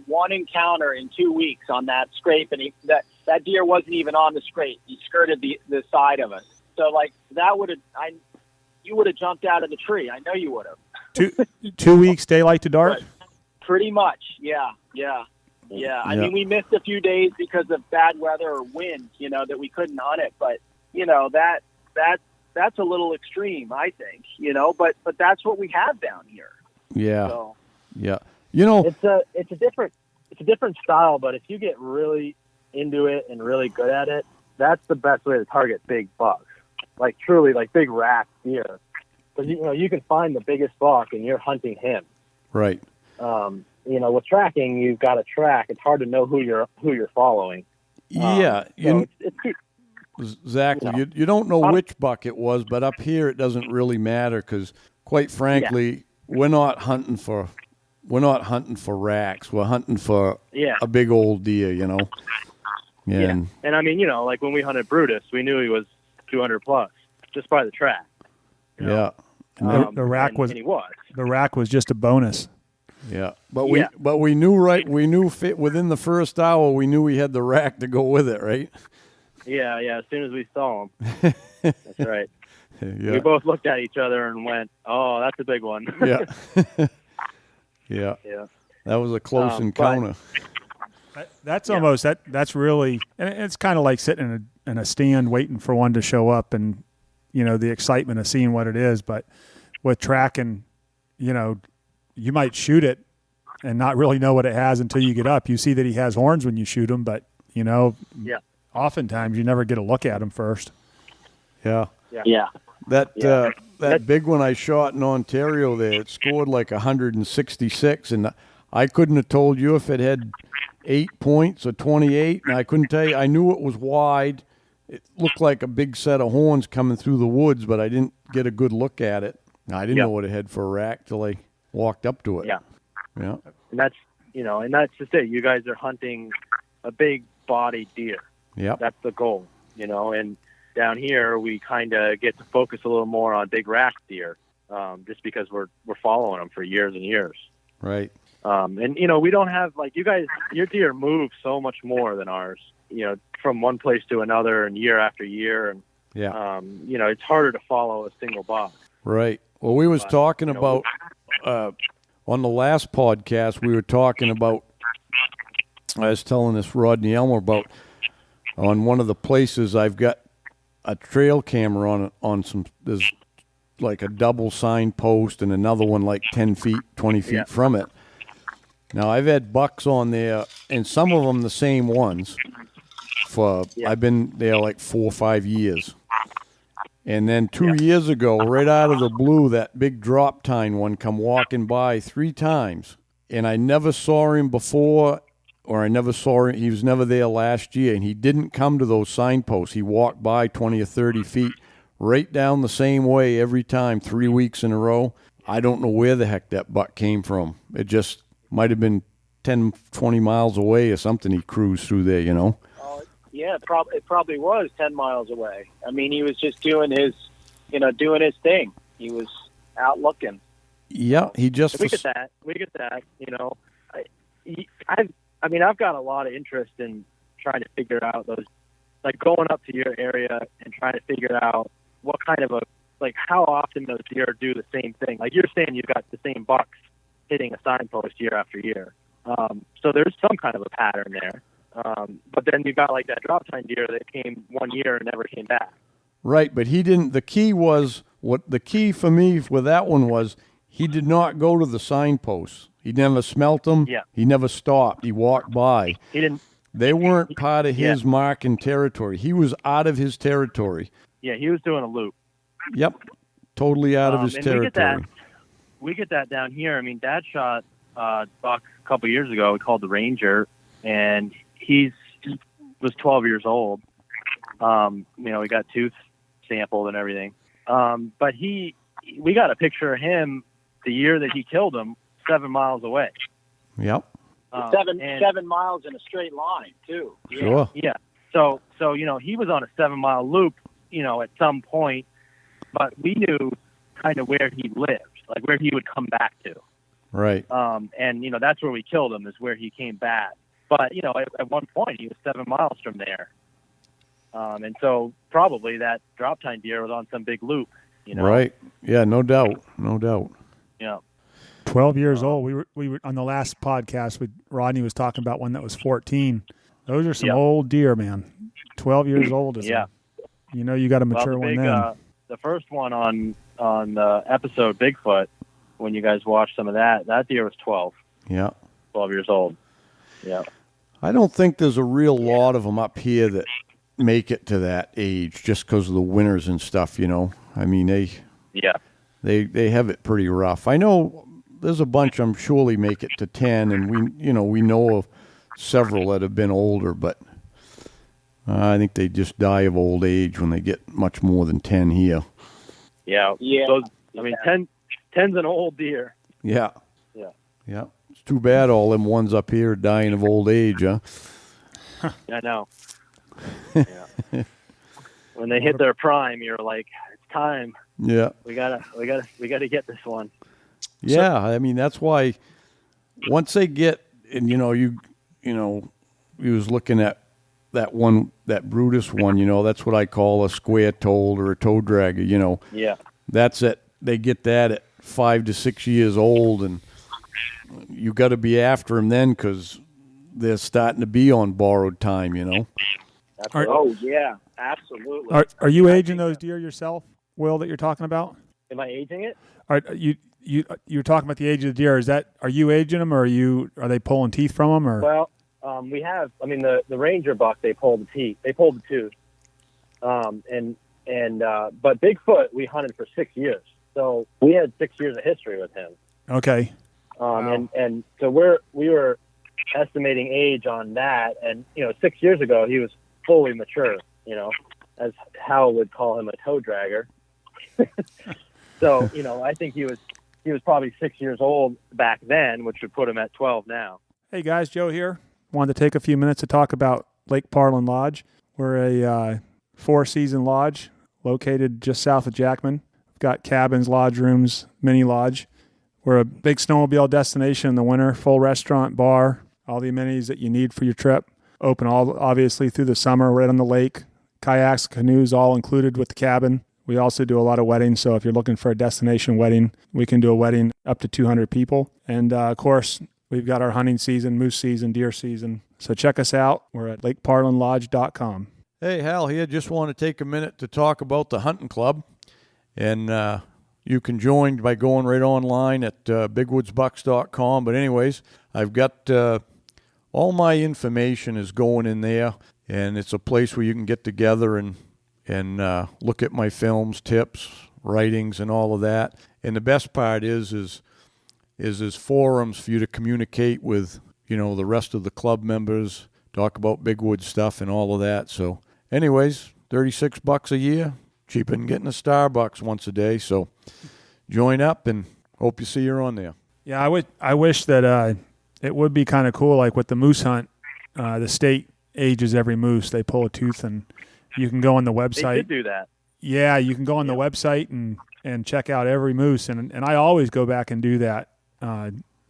one encounter in 2 weeks on that scrape, and that deer wasn't even on the scrape. He skirted the side of us. So like that you would have jumped out of the tree. I know you would have. 2 weeks daylight to dark? Pretty much. Yeah. I mean, we missed a few days because of bad weather or wind, you know, that we couldn't hunt it. But, you know, that's a little extreme, I think, you know, but that's what we have down here. Yeah. So, yeah. You know, it's a different style, but if you get really into it and really good at it, that's the best way to target big bucks. Like truly, like big rack deer. Because you know you can find the biggest buck and you're hunting him. Right. You know, with tracking, you've got to track. It's hard to know who you're following. Yeah. Exactly. You know, you don't know which buck it was, but up here it doesn't really matter because, quite frankly, we're not hunting for racks. We're hunting for a big old deer, you know. Yeah. And I mean, you know, like when we hunted Brutus, we knew he was 200 plus just by the track. Yeah. The rack was just a bonus. Yeah. But we knew fit within the first hour we knew we had the rack to go with it, right? Yeah, as soon as we saw him. That's right. Yeah. We both looked at each other and went, "Oh, that's a big one." Yeah. Yeah. That was a close encounter. That's almost that's really, and it's kind of like sitting in a stand waiting for one to show up, and you know the excitement of seeing what it is. But with tracking, you know, you might shoot it and not really know what it has until you get up. You see that he has horns when you shoot him, but you know, oftentimes you never get a look at him first. Yeah. That big one I shot in Ontario there, it scored like 166, and I couldn't have told you if it had 8 points or 28, and I couldn't tell you. I knew it was wide. It looked like a big set of horns coming through the woods, but I didn't get a good look at it. I didn't know what it had for a rack till I walked up to it. Yeah. And that's just it. You guys are hunting a big bodied deer. Yeah. That's the goal, you know, and down here we kind of get to focus a little more on big rack deer, just because we're following them for years and years. Right. And you know, we don't have like you guys. Your deer move so much more than ours. You know, from one place to another, and year after year, and you know, it's harder to follow a single buck. Right. Well, we was talking about on the last podcast. We were talking about. I was telling this Rodney Elmer about on one of the places I've got a trail camera on some. There's like a double signpost and another one like 10 feet, 20 feet from it. Now, I've had bucks on there, and some of them the same ones. I've been there like 4 or 5 years. And then 2 years ago, right out of the blue, that big drop tine one come walking by 3 times. And I never saw him before, or I never saw him. He was never there last year, and he didn't come to those signposts. He walked by 20 or 30 feet right down the same way every time, 3 weeks in a row. I don't know where the heck that buck came from. It just might have been 10, 20 miles away or something. He cruised through there, you know. Yeah, it probably was 10 miles away. I mean, he was just doing his thing. He was out looking. Yeah, he just. We get that. You know, I've got a lot of interest in trying to figure out like going up to your area and trying to figure out what kind of how often those deer do the same thing. Like you're saying, you've got the same bucks hitting a signpost year after year. So there's some kind of a pattern there. But then you've got like that drop tine deer that came 1 year and never came back. Right, but he didn't. The key for me with that one was he did not go to the signposts. He never smelt them. Yeah. He never stopped. He walked by. He didn't. They weren't part of his marking territory. He was out of his territory. Yeah, he was doing a loop. Yep, totally out of his territory. We get that down here. I mean, Dad shot a buck a couple years ago. We called the Ranger, and he was 12 years old. We got tooth sampled and everything. But we got a picture of him the year that he killed him 7 miles away. Yep. 7 miles in a straight line too. Yeah. Sure. Yeah. So he was on a 7 mile loop, at some point, but we knew kind of where he lived, like where he would come back to. Right. And that's where we killed him, is where he came back. But at one point he was 7 miles from there. And so probably that drop tine deer was on some big loop, Right. Yeah, no doubt. No doubt. Yeah. 12 years old. We were on the last podcast with Rodney was talking about one that was 14. Those are some old deer, man. 12 years old is you got a mature one then. The first one on the episode Bigfoot, when you guys watched some of that deer was 12. Yeah. 12 years old. Yeah. I don't think there's a real lot of them up here that make it to that age just because of the winters and stuff, I mean, they have it pretty rough. I know there's a bunch I'm surely make it to 10, and we know of several that have been older, but I think they just die of old age when they get much more than 10 here. Yeah. So, 10's an old deer. Yeah. Yeah. Yeah. It's too bad all them ones up here are dying of old age, huh? I know. Yeah. When they hit their prime, you're like, it's time. Yeah. We gotta get this one. Yeah, I mean that's why once they get, and you was looking at that one, that Brutus one, that's what I call a square toed or a toe dragger, Yeah. That's it. They get that at 5 to 6 years old, and you got to be after them then because they're starting to be on borrowed time, Oh yeah, absolutely. Are you aging those deer yourself, Will, that you're talking about? Am I aging it? You're talking about the age of the deer. Are you aging them, or are they pulling teeth from them, or? Well, we have. I mean, the Ranger buck, they pulled the teeth. They pulled the tooth. But Bigfoot, we hunted for 6 years, so we had 6 years of history with him. Okay. Wow. And so we were estimating age on that, and 6 years ago he was fully mature. As Hal would call him, a toe dragger. So I think he was probably 6 years old back then, which would put him at 12 now. Hey guys, Joe here. Wanted to take a few minutes to talk about Lake Parlin Lodge. We're a 4-season lodge located just south of Jackman. We've got cabins, lodge rooms, mini lodge. We're a big snowmobile destination in the winter, full restaurant, bar, all the amenities that you need for your trip. Open obviously through the summer, right on the lake. Kayaks, canoes, all included with the cabin. We also do a lot of weddings, so if you're looking for a destination wedding, we can do a wedding up to 200 people. And, of course, we've got our hunting season, moose season, deer season. So check us out. We're at lakeparlinlodge.com. Hey, Hal here. Just want to take a minute to talk about the hunting club. And you can join by going right online at bigwoodsbucks.com. But anyways, I've got all my information is going in there. And it's a place where you can get together and look at my films, tips, writings, and all of that. And the best part is forums for you to communicate with, the rest of the club members, talk about Bigwood stuff and all of that. So anyways, $36 a year, cheaper than getting a Starbucks once a day. So join up and hope you see you're on there. Yeah, I wish that it would be kind of cool, like with the moose hunt, the state ages every moose. They pull a tooth, and you can go on the website. They did do that. Yeah, you can go on the website and check out every moose, and I always go back and do that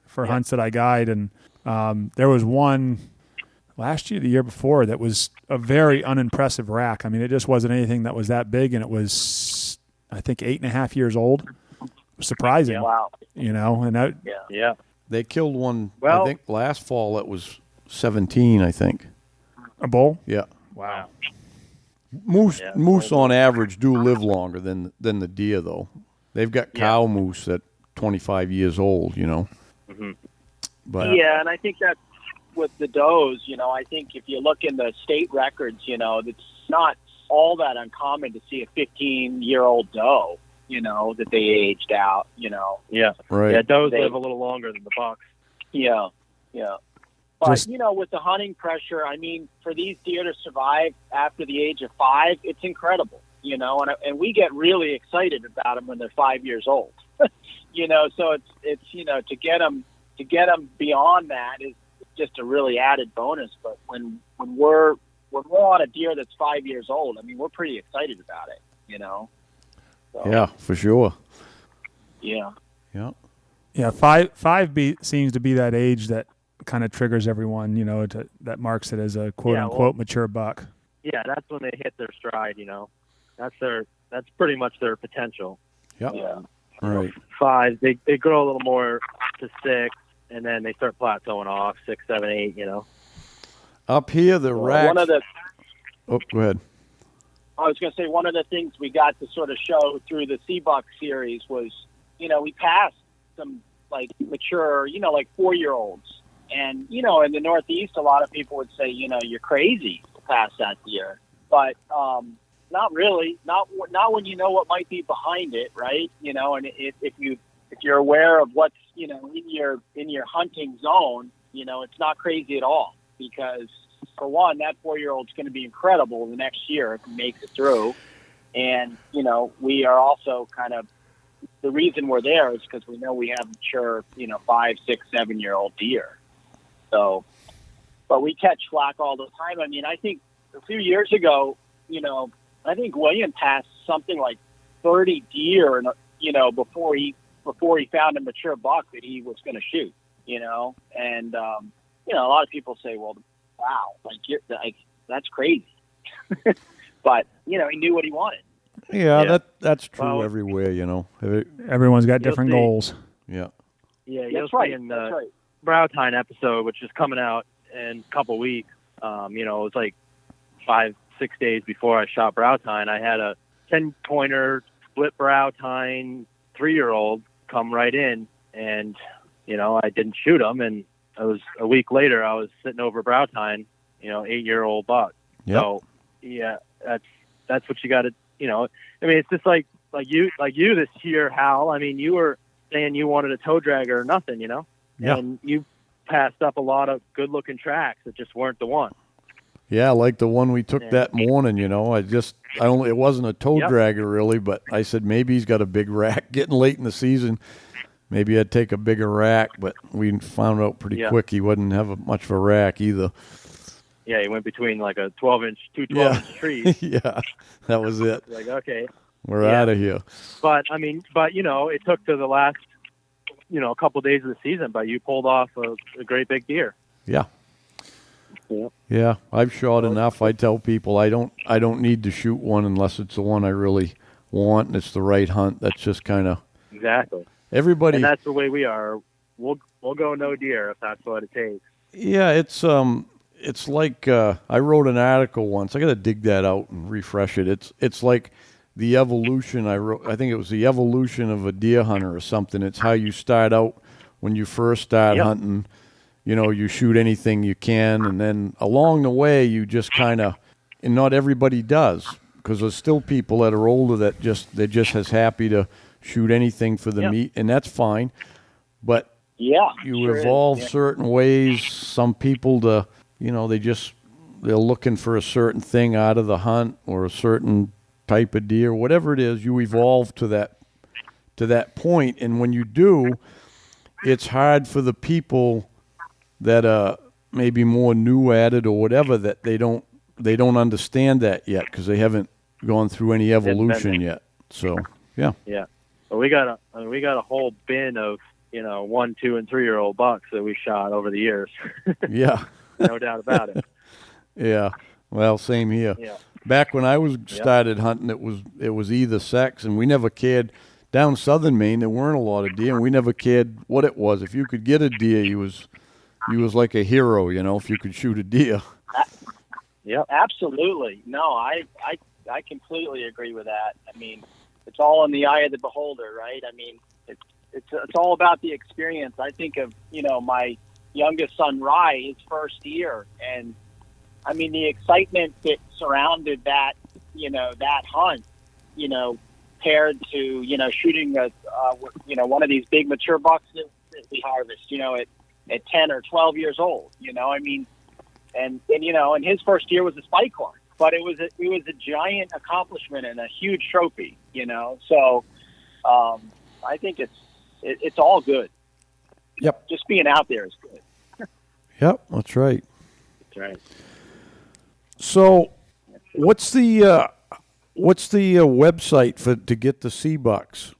for hunts that I guide. And there was one last year, the year before, that was a very unimpressive rack. I mean, it just wasn't anything that was that big, and it was, I think, 8.5 years old. Surprising. Yeah. Wow. You know, and that, Yeah. They killed one, Well- I think, last fall that was 17, I think. a bull. Yeah. Wow. Moose Yeah, moose well, on average do live longer than the deer, though. They've got cow moose at 25 years old, you know. Mm-hmm. But Yeah, and I think that with the does, you know, I think if you look in the state records, you know, it's not all that uncommon to see a 15-year-old doe, you know, that they aged out, you know. Yeah. right. Yeah, does They- live a little longer than the bucks. Yeah, yeah. But, Just- you know, with the hunting pressure, I mean, for these deer to survive after the age of 5, it's incredible, you know, and we get really excited about them when they're 5 years old, you know, so it's you know, to get them beyond that is just a really added bonus. But when we're on a deer that's 5 years old, I mean, we're pretty excited about it, you know. So, Yeah, for sure. Yeah. Yeah. Yeah, seems to be that age that kind of triggers everyone, you know, that marks it as a quote-unquote mature buck. Yeah, that's when they hit their stride, you know. That's pretty much their potential. Yeah. Yeah. Right. 5, they grow a little more to 6, and then they start plateauing off 6, 7, 8, you know. Up here, the racks. One of the Oh, go ahead. I was going to say one of the things we got to sort of show through the Seabucks series was, you know, we passed some like mature, you know, like 4-year-olds. And, you know, in the Northeast, a lot of people would say, you know, you're crazy to pass that deer. But not really, not when you know what might be behind it, right? You know, and if you're aware of what's, you know, in your hunting zone, you know, it's not crazy at all. Because for one, that 4-year-old's going to be incredible the next year if he makes it through. And, you know, we are also kind of, the reason we're there is because we know we have mature, you know, 5, 6, 7-year-old deer. So, but we catch flack all the time. I mean, I think a few years ago, you know, I think William passed something like 30 deer, you know, before he found a mature buck that he was going to shoot, you know. And, you know, a lot of people say, well, wow, that's crazy. But, you know, he knew what he wanted. Yeah, that's true Well, everywhere, you know. Everyone's got You'll different see. goals. Yeah. Yeah, you'll That's see right. in That's the right. Browtine episode, which is coming out in a couple weeks. You know, it was like 5-6 days before I shot Browtine. I had a 10-pointer split Browtine 3-year-old come right in, and you know, I didn't shoot him. And it was a week later, I was sitting over Browtine, you know, 8-year-old buck. Yep. So yeah, that's what you got to, you know. I mean, it's just like you this year, Hal. I mean, you were saying you wanted a toe dragger or nothing, you know. Yeah. And you passed up a lot of good-looking tracks that just weren't the one. Yeah, like the one we took that morning, you know. It wasn't a toe dragger really, but I said maybe he's got a big rack. Getting late in the season, maybe I'd take a bigger rack, but we found out pretty quick he wouldn't have much of a rack either. Yeah, he went between like a 12-inch, two 12-inch trees. Yeah, that was it. Like, okay. We're out of here. But, I mean, you know, it took to the last, you know, a couple of days of the season, but you pulled off a great big deer. Yeah. Yeah. Yeah, I've shot enough. I tell people I don't need to shoot one unless it's the one I really want and it's the right hunt. That's just kind of Exactly. everybody. And that's the way we are. We'll go no deer if that's what it takes. Yeah, it's like I wrote an article once. I got to dig that out and refresh it. It's like the evolution. I think it was the evolution of a deer hunter or something. It's how you start out when you first start hunting. You know, you shoot anything you can, and then along the way, you just kind of, and not everybody does, because there's still people that are older that they're just as happy to shoot anything for the meat, and that's fine. But Yeah. you sure evolve is. certain ways. Some people, they're looking for a certain thing out of the hunt or a certain type of deer, whatever it is. You evolve to that point, and when you do, it's hard for the people that are maybe more new at it or whatever, that they don't understand that yet because they haven't gone through any evolution yet. So yeah. But we got a whole bin of, you know, 1, 2, and 3-year-old bucks that we shot over the years. Yeah. No doubt about it. Yeah. Well, same here. Yeah. Back when I was started hunting, it was either sex, and we never cared. Down southern Maine, there weren't a lot of deer, and we never cared what it was. If you could get a deer, you was like a hero, if you could shoot a deer. Yep. Absolutely. No, I completely agree with that. I mean, it's all in the eye of the beholder, right? I mean, it's all about the experience. I think of, my youngest son, Rye, his first year. And I mean, the excitement that surrounded that, that hunt, paired to, shooting one of these big mature bucks that we harvest, at 10 or 12 years old, I mean, and his first year was a spike horn, but it was a giant accomplishment and a huge trophy, so, I think it's all good. Yep. Just being out there is good. Yep. That's right. That's right. So what's the website to get the Seabucks,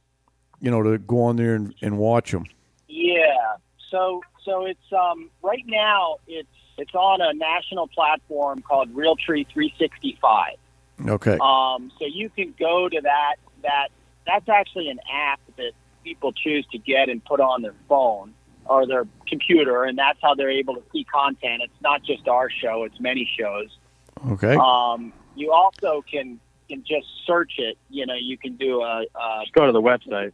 to go on there and watch them? Yeah. So it's right now it's on a national platform called Realtree 365. Okay. So you can go to that's actually an app that people choose to get and put on their phone or their computer, and that's how they're able to see content. It's not just our show; it's many shows. Okay. You also can just search it. You can do Just go to the website.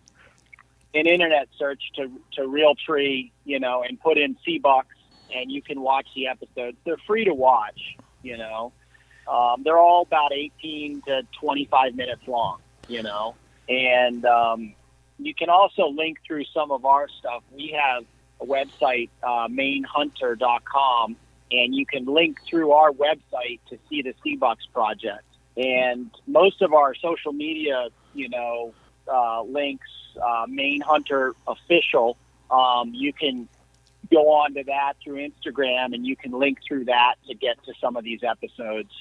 An internet search to Realtree, and put in Seabucks, and you can watch the episodes. They're free to watch, They're all about 18 to 25 minutes long, and you can also link through some of our stuff. We have a website, mainhunter.com, and you can link through our website to see the Seabucks project. And most of our social media, links, Maine Hunter Official, you can go on to that through Instagram, and you can link through that to get to some of these episodes.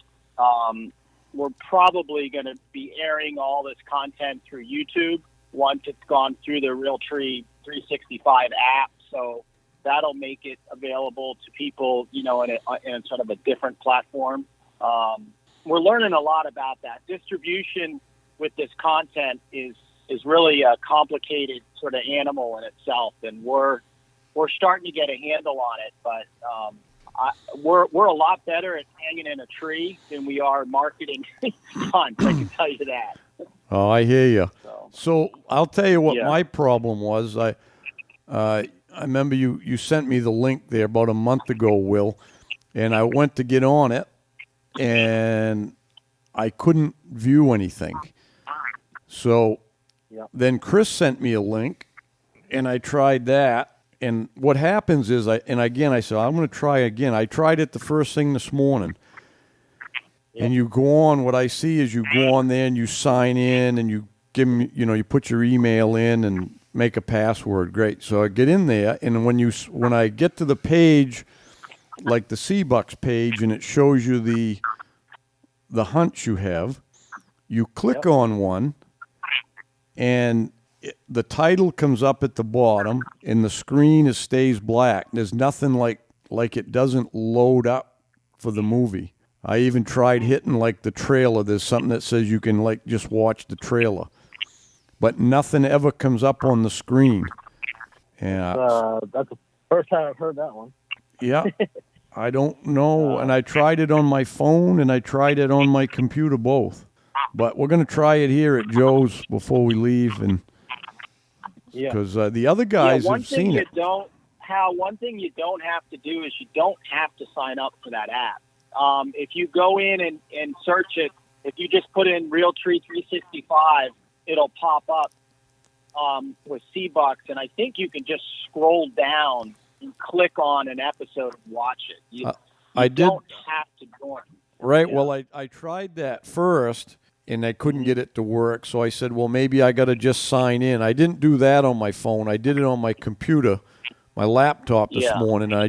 We're probably going to be airing all this content through YouTube once it's gone through the Realtree 365 app. So that'll make it available to people, in a sort of a different platform. We're learning a lot about that. Distribution with this content is really a complicated sort of animal in itself, and we're starting to get a handle on it. But we're a lot better at hanging in a tree than we are marketing hunts. I can tell you that. Oh, I hear you. So I'll tell you what Yeah. my problem was. I remember you sent me the link there about a month ago, Will, and I went to get on it, and I couldn't view anything. So then Chris sent me a link, and I tried that. And what happens is, I said, I'm going to try again. I tried it the first thing this morning. And you go on, what I see is you go on there and you sign in and you give them, you put your email in and make a password. Great. So I get in there, and when I get to the page, like the Seabucks page, and it shows you the hunts you have, you click on one, and the title comes up at the bottom, and the screen stays black. There's nothing like it doesn't load up for the movie. I even tried hitting like the trailer. There's something that says you can like just watch the trailer, but nothing ever comes up on the screen. Yeah, That's the first time I've heard that one. Yeah, I don't know. And I tried it on my phone and I tried it on my computer both. But we're going to try it here at Joe's before we leave, and because the other guys have seen it. One thing you don't have to do is you don't have to sign up for that app. If you go in and search it, if you just put in Realtree 365, it'll pop up with Seabucks, and I think you can just scroll down and click on an episode and watch it. You don't have to join. Right. Yeah. Well, I tried that first, and I couldn't get it to work, so I said, well, maybe I got to just sign in. I didn't do that on my phone. I did it on my computer, my laptop this morning. I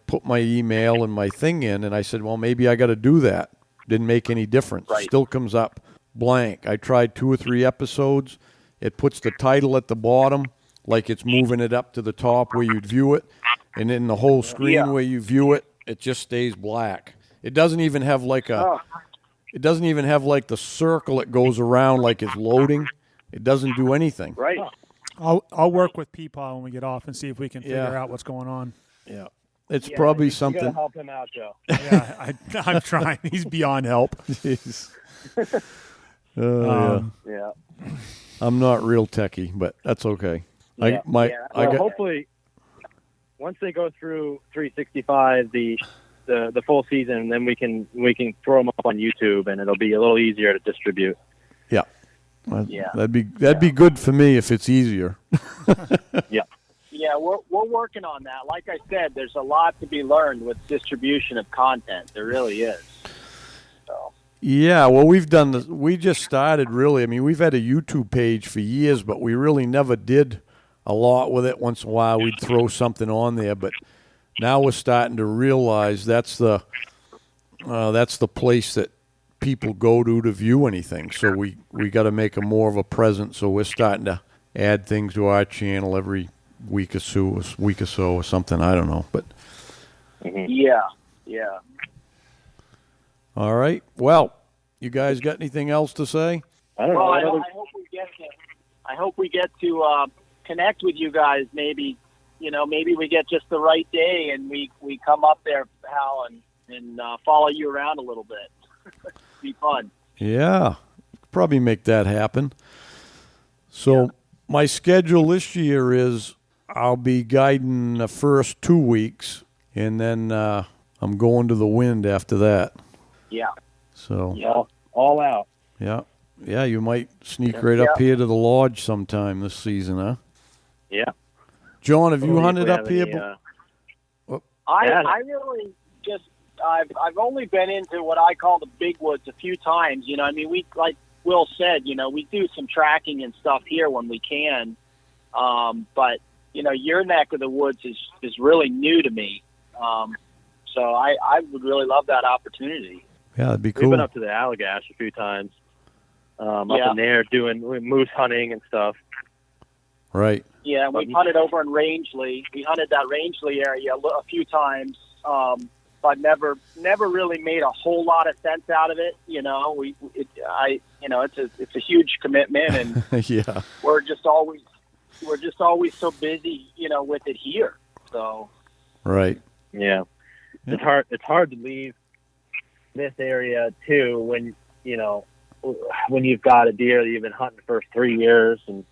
put my email and my thing in, and I said, well, maybe I got to do that. Didn't make any difference. Right. Still comes up blank. I tried 2 or 3 episodes. It puts the title at the bottom, like it's moving it up to the top where you'd view it, and in the whole screen where you view it, it just stays black. It doesn't even have like it doesn't even have like the circle that goes around like it's loading. It doesn't do anything. Right. I'll work with Peepaw when we get off and see if we can figure out what's going on. Yeah. It's probably something. You gotta help him out, Joe. Yeah, I'm trying. He's beyond help. Jeez. Yeah. I'm not real techie, but that's okay. Yeah. Hopefully, once they go through 365, the full season, then we can throw them up on YouTube, and it'll be a little easier to distribute. Yeah. That'd be good for me if it's easier. Yeah, we're working on that. Like I said, there's a lot to be learned with distribution of content. There really is. So. Yeah, well, we've done this. We just started, really. I mean, we've had a YouTube page for years, but we really never did a lot with it. Once in a while, we'd throw something on there, but now we're starting to realize that's the place that people go to view anything. So we got to make a more of a presence. So we're starting to add things to our channel every week or so or something. I don't know, but yeah. All right. Well, you guys got anything else to say? I don't know. I hope we get to connect with you guys. Maybe we get just the right day and we come up there, Hal, and follow you around a little bit. Be fun. Yeah, probably make that happen. So my schedule this year is I'll be guiding the first 2 weeks, and then I'm going to the Wind after that. Yeah. So all out. Yeah. You might sneak right up here to the lodge sometime this season, huh? Yeah. John, have you hunted up here? I really just I've only been into what I call the big woods a few times. I mean, we, like Will said, we do some tracking and stuff here when we can. But your neck of the woods is really new to me. So I would really love that opportunity. Yeah, that'd be cool. We've been up to the Allagash a few times. Up in there doing moose hunting and stuff. Right. Yeah, we've hunted over in Rangeley. We hunted that Rangeley area a few times, but never really made a whole lot of sense out of it. It's a huge commitment, and yeah, we're just always so busy, with it here. So. Right. Yeah. It's hard to leave this area too when you've got a deer that you've been hunting for 3 years, and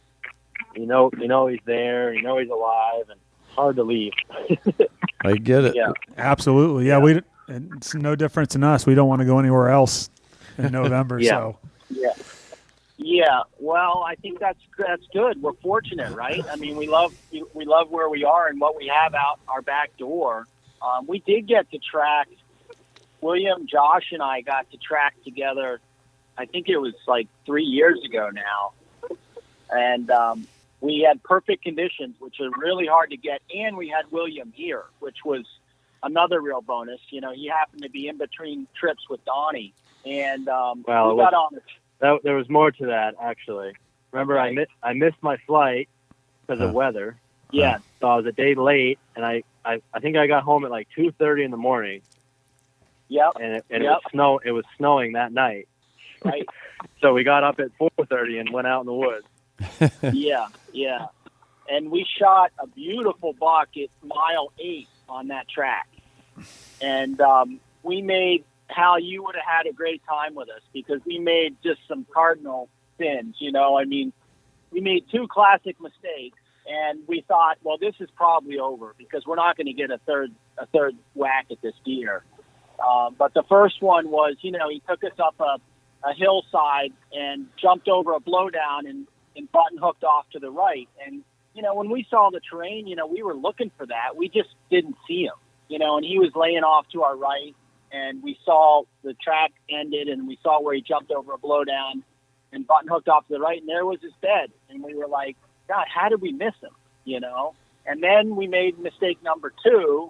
you know he's there, he's alive, and it's hard to leave. I get it. Yeah, absolutely. Yeah, it's no difference in us. We don't want to go anywhere else in November. So. Yeah. Well, I think that's good. We're fortunate, right? I mean, we love where we are and what we have out our back door. We did get to track. William, Josh, and I got to track together. I think it was like 3 years ago now, and we had perfect conditions, which are really hard to get. And we had William here, which was another real bonus. He happened to be in between trips with Donnie, and we got on. There was more to that, actually. Remember, okay. I missed my flight because of weather. Yeah. So I was a day late, and I think I got home at like 2:30 in the morning. Yep. And it was snowing that night. Right. So we got up at 4:30 and went out in the woods. Yeah. And we shot a beautiful buck at mile 8 on that track. And we made, Hal, you would have had a great time with us because we made just some cardinal sins. I mean, we made 2 classic mistakes, and we thought, well, this is probably over because we're not going to get a third whack at this deer. But the first one was, he took us up a hillside and jumped over a blowdown and button hooked off to the right. And, when we saw the terrain, we were looking for that. We just didn't see him, and he was laying off to our right. And we saw the track ended, and we saw where he jumped over a blowdown and button hooked off to the right, and there was his bed. And we were like, God, how did we miss him, And then we made mistake number 2,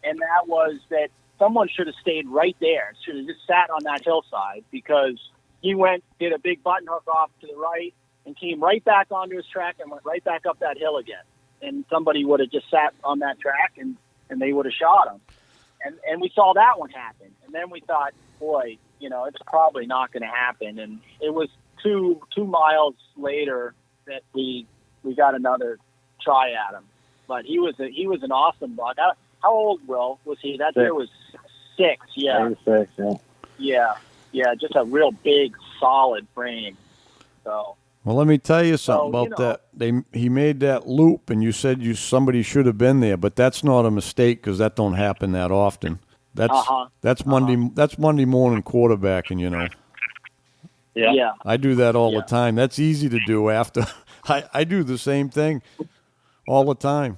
and that was that someone should have stayed right there, should have just sat on that hillside, because he did a big button hook off to the right, and came right back onto his track and went right back up that hill again. And somebody would have just sat on that track, and and they would have shot him. And we saw that one happen. And then we thought, boy, it's probably not going to happen. And it was two miles later that we got another try at him. But he was an awesome buck. How old, Will, was he? That year was 6. Yeah. He was 6, yeah. Yeah. Yeah, just a real big, solid frame. So. Well, let me tell you something about that. He made that loop, and you said somebody should have been there, but that's not a mistake because that don't happen that often. That's Monday morning quarterbacking, Yeah. I do that all the time. That's easy to do after. I do the same thing all the time.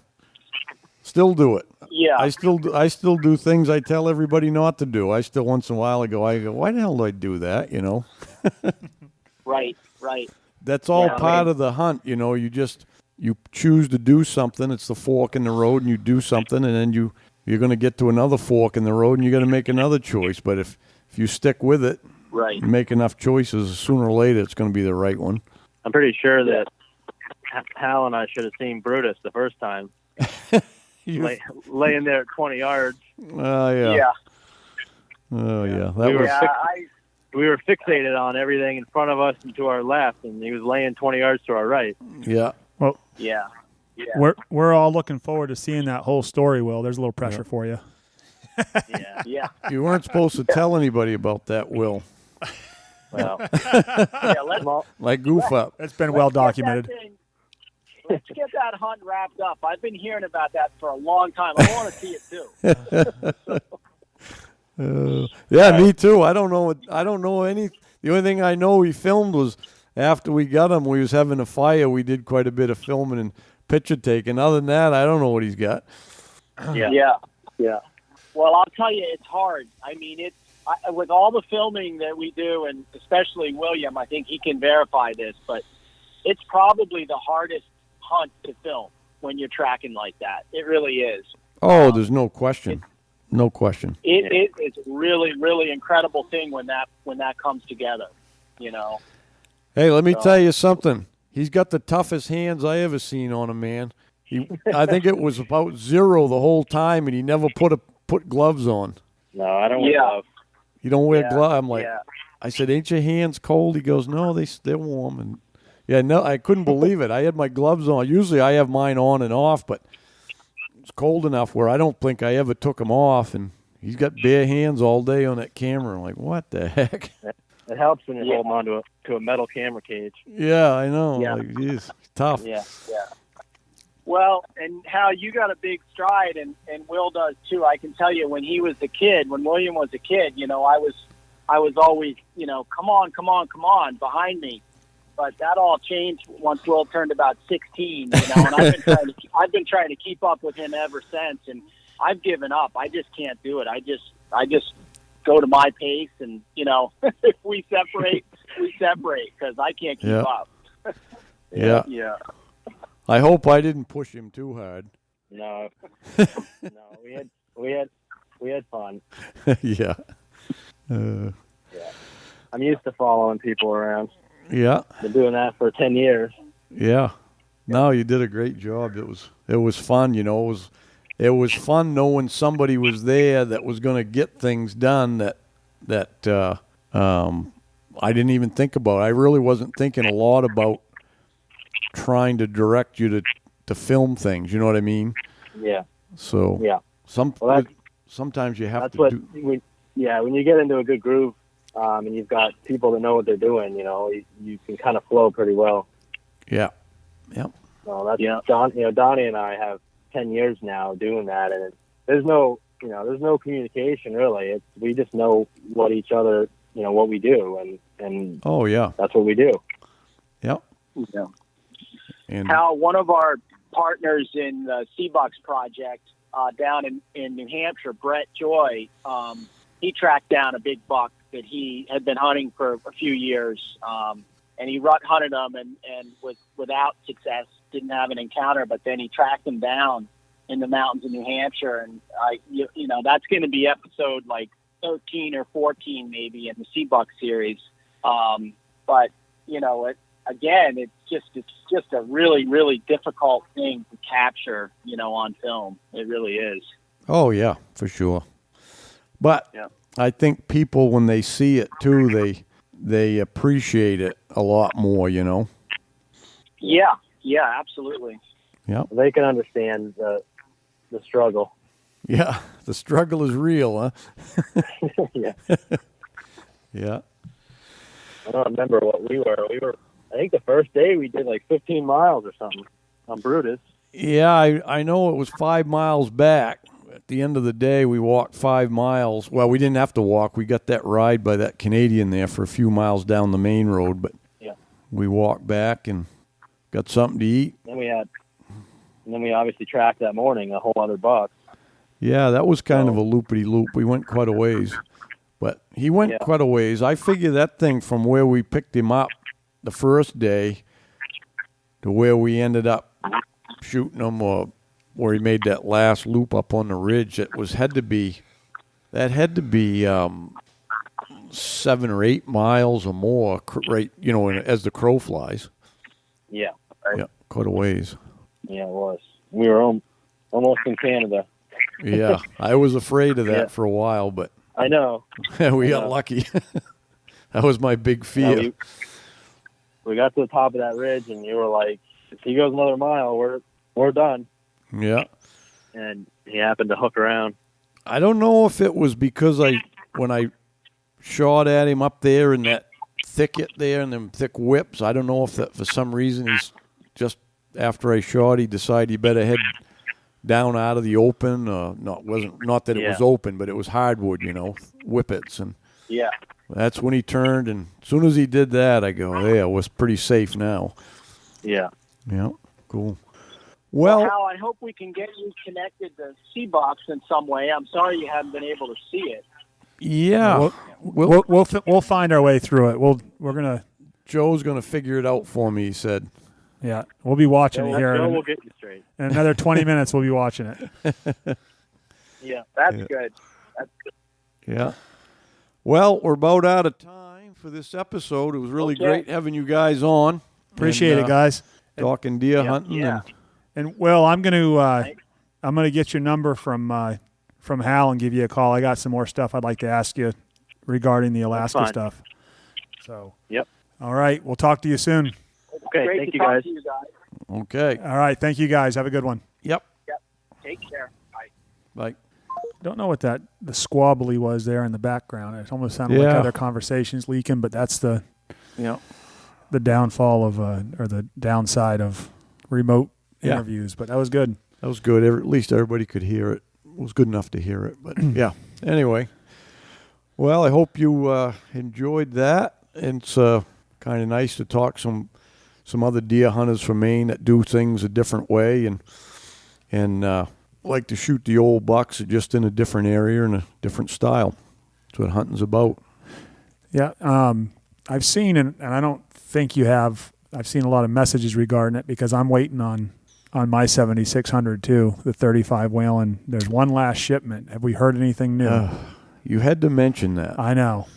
Still do it. Yeah. I still do things I tell everybody not to do. I still once in a while I go, why the hell do I do that? Right. That's all part of the hunt. You choose to do something. It's the fork in the road, and you do something, and then you're going to get to another fork in the road, and you got to make another choice. But if you stick with it, right, you make enough choices, sooner or later it's going to be the right one. I'm pretty sure that Hal and I should have seen Brutus the first time. Laying there at 20 yards. Oh, yeah. Yeah. Oh, yeah. We were fixated on everything in front of us and to our left, and he was laying 20 yards to our right. Yeah. Well, yeah. We're all looking forward to seeing that whole story, Will. There's a little pressure for you. Yeah. You weren't supposed to tell anybody about that, Will. Well, like goof up. It's been well documented. Let's get that hunt wrapped up. I've been hearing about that for a long time. I want to see it too. Yeah, me too. I don't know any. The only thing I know we filmed was after we got him. We was having a fire. We did quite a bit of filming and picture taking. Other than that, I don't know what he's got. Yeah. Well, I'll tell you, it's hard. I mean, with all the filming that we do, and especially William, I think he can verify this, but it's probably the hardest hunt to film when you're tracking like that. It really is. Oh, there's no question. No question. It's a really, really incredible thing when that comes together, Hey, let me tell you something. He's got the toughest hands I ever seen on a man. I think it was about 0 the whole time, and he never put gloves on. No, I don't wear gloves. You don't wear gloves? I'm like, I said, ain't your hands cold? He goes, no, they're warm. And no, I couldn't believe it. I had my gloves on. Usually I have mine on and off, but it's cold enough where I don't think I ever took them off, and he's got bare hands all day on that camera. I'm like, what the heck? It helps when you're holding on to a metal camera cage. Yeah, I know. Yeah. Like, geez, tough. Yeah. Well, and Hal, you got a big stride, and Will does too. I can tell you, when William was a kid, I was always, come on, behind me. But that all changed once Will turned about 16, and I've been trying to keep up with him ever since, and I've given up. I just can't do it. I just go to my pace, and if we separate, because I can't keep up. Yeah. I hope I didn't push him too hard. No, we had fun. Yeah. I'm used to following people around. Yeah. Been doing that for 10 years. Yeah. No, you did a great job. It was fun, It was fun knowing somebody was there that was going to get things done that I didn't even think about. I really wasn't thinking a lot about trying to direct you to film things. You know what I mean? Yeah. So sometimes you have to do. When you get into a good groove, and you've got people that know what they're doing, you can kind of flow pretty well. Yeah. Yep. So that's Donnie and I have 10 years now doing that, and there's no communication really. We just know what each other, what we do, and oh yeah, that's what we do. Yep. Yeah. And Hal, one of our partners in the Seabucks project down in New Hampshire, Brett Joy, he tracked down a big buck that he had been hunting for a few years, and he rut hunted him and was without success, didn't have an encounter, but then he tracked him down in the mountains of New Hampshire, and that's going to be episode like 13 or 14 maybe in the Seabucks series. But it's just a really, really difficult thing to capture, on film. It really is. Oh, yeah, for sure. But Yeah. I think people, when they see it, too, they appreciate it a lot more, you know? Yeah, absolutely. Yeah. They can understand the struggle. Yeah, the struggle is real, huh? Yeah. Yeah. I don't remember what we were. I think the first day we did like 15 miles or something on Brutus. Yeah, I know it was 5 miles back. At the end of the day, we walked 5 miles. Well, we didn't have to walk. We got that ride by that Canadian there for a few miles down the main road, but yeah, we walked back and got something to eat. Then we obviously tracked that morning a whole other buck. Yeah, that was kind of a loopity-loop. We went quite a ways. But he went quite a ways. I figure that thing from where we picked him up the first day to where we ended up shooting him, or where he made that last loop up on the ridge, that had to be 7 or 8 miles or more, right? You know, as the crow flies. Yeah. Yeah, quite a ways. Yeah, it was. We were almost in Canada. Yeah, I was afraid of that for a while, but I know. we got lucky. That was my big fear. Yeah, we got to the top of that ridge, and you were like, if he goes another mile, we're done. Yeah. And he happened to hook around. I don't know if it was because when I shot at him up there in that thicket there and them thick whips, I don't know if that for some reason he's just after I shot, he decided he better head down out of the open. Not that it was open, but it was hardwood, you know, whippets, and that's when he turned. And as soon as he did that, I go, "Yeah, it was pretty safe now." Yeah. Yeah. Cool. Well, Hal, I hope we can get you connected to Seabucks in some way. I'm sorry you haven't been able to see it. Yeah. We'll find our way through it. Joe's gonna figure it out for me. He said. Yeah, we'll be watching it here. Joe will get you straight. In another 20 minutes, we'll be watching it. Yeah, that's good. That's good. Yeah. Well, we're about out of time for this episode. It was really great having you guys on. Appreciate it, guys. Talking deer hunting. Yeah. And Will, I'm gonna get your number from Hal and give you a call. I got some more stuff I'd like to ask you regarding the Alaska stuff. So. Yep. All right. We'll talk to you soon. Okay. Great Thank to you, talk guys. to you guys. Okay. All right. Thank you, guys. Have a good one. Yep. Take care. Bye. Bye. Don't know what the squabbly was there in the background. It almost sounded like other conversations leaking, but that's the downfall of or the downside of remote interviews. But that was good. That was good. At least everybody could hear it. It was good enough to hear it. But yeah. Anyway. Well, I hope you enjoyed that. It's kind of nice to talk some other deer hunters from Maine that do things a different way and like to shoot the old bucks just in a different area and a different style. That's what hunting's about. Yeah. I've seen, and I don't think you have, I've seen a lot of messages regarding it because I'm waiting on my 7600 too, the 35 Whalen. There's one last shipment. Have we heard anything new? You had to mention that. I know.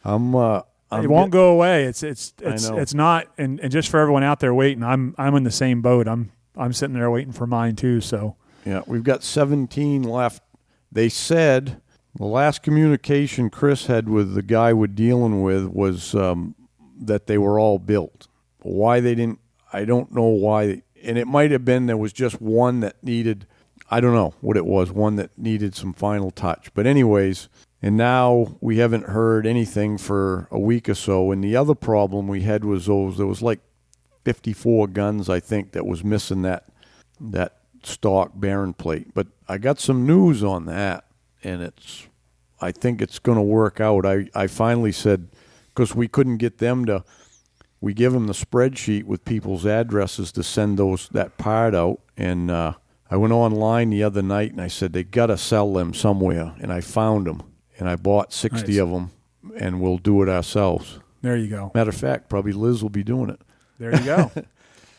It won't go away. It's not, and just for everyone out there waiting, I'm in the same boat. I'm sitting there waiting for mine too. So yeah, we've got 17 left. They said the last communication Chris had with the guy we're dealing with was that they were all built. Why they didn't, I don't know why. And it might have been there was just one that needed, I don't know what it was, one that needed some final touch. But anyways, and now we haven't heard anything for a week or so. And the other problem we had was there was like 54 guns, I think, that was missing that stock Baron plate. But I got some news on that, and I think it's going to work out. I finally said, because we couldn't get them to, we give them the spreadsheet with people's addresses to send that part out, and I went online the other night, and I said, they got to sell them somewhere, and I found them, and I bought 60 of them, and we'll do it ourselves. There you go. Matter of fact, probably Liz will be doing it. There you go.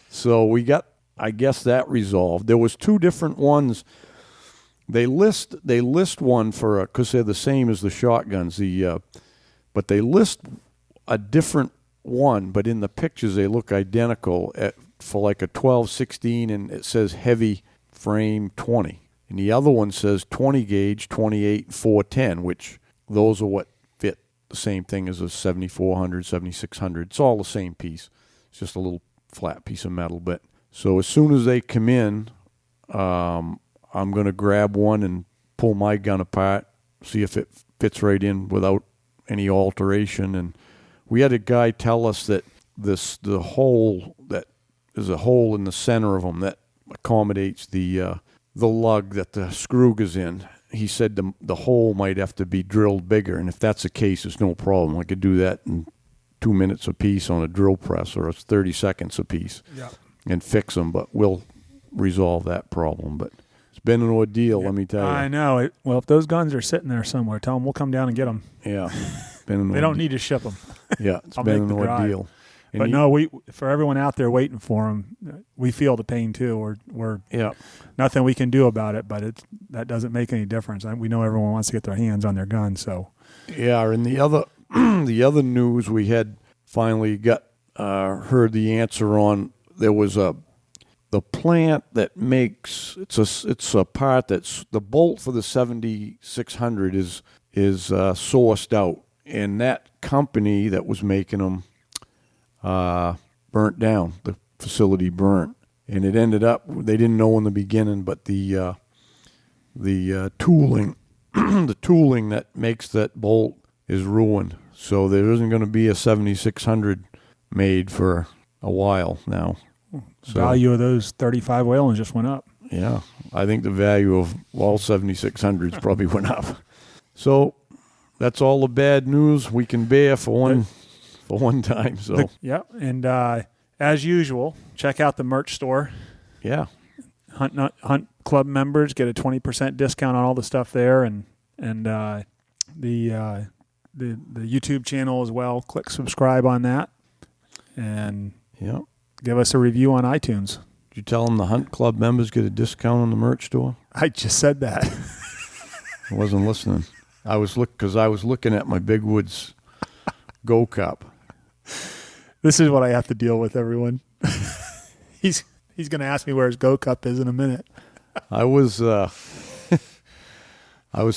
So we got, I guess, that resolved. There was two different ones. They list one for because they're the same as the shotguns. But they list a different one, but in the pictures they look identical for like a 12-16, and it says heavy frame 20. and the other one says 20 gauge, 28, and 410, which those are what fit the same thing as a 7400, 7600. It's all the same piece. It's just a little flat piece of metal. But so as soon as they come in, I'm going to grab one and pull my gun apart, see if it fits right in without any alteration. And we had a guy tell us that there's a hole in the center of them that accommodates the lug that the screw goes in. He said the hole might have to be drilled bigger, and if that's the case, it's no problem. I could do that in 2 minutes a piece on a drill press, or it's 30 seconds a piece, and fix them. But we'll resolve that problem. But it's been an ordeal, let me tell you. I know. Well, if those guns are sitting there somewhere, tell them we'll come down and get them. Yeah. They don't need to ship them. Yeah, it's been an ordeal. And But no, for everyone out there waiting for them, we feel the pain too. We're nothing we can do about it, but that doesn't make any difference. We know everyone wants to get their hands on their gun, so. Yeah, and the other news we had finally got heard the answer on. There was the plant that makes it's a part that's the bolt for the 7600 is sourced out, and that company that was making them burnt down. The facility burnt, and it ended up they didn't know in the beginning, but the tooling the tooling that makes that bolt is ruined. So there isn't going to be a 7600 made for a while now. So, value of those 35 Whalens just went up. Yeah, I think the value of all 7600s probably went up. So that's all the bad news we can bear for one time. So and as usual, check out the merch store. Yeah, Hunt Club members get a 20% discount on all the stuff there, and the YouTube channel as well. Click subscribe on that, and give us a review on iTunes. Did you tell them the Hunt Club members get a discount on the merch store? I just said that. I wasn't listening. I was looking at my Big Woods Go Cup. This is what I have to deal with, everyone. He's going to ask me where his Go Cup is in a minute. I was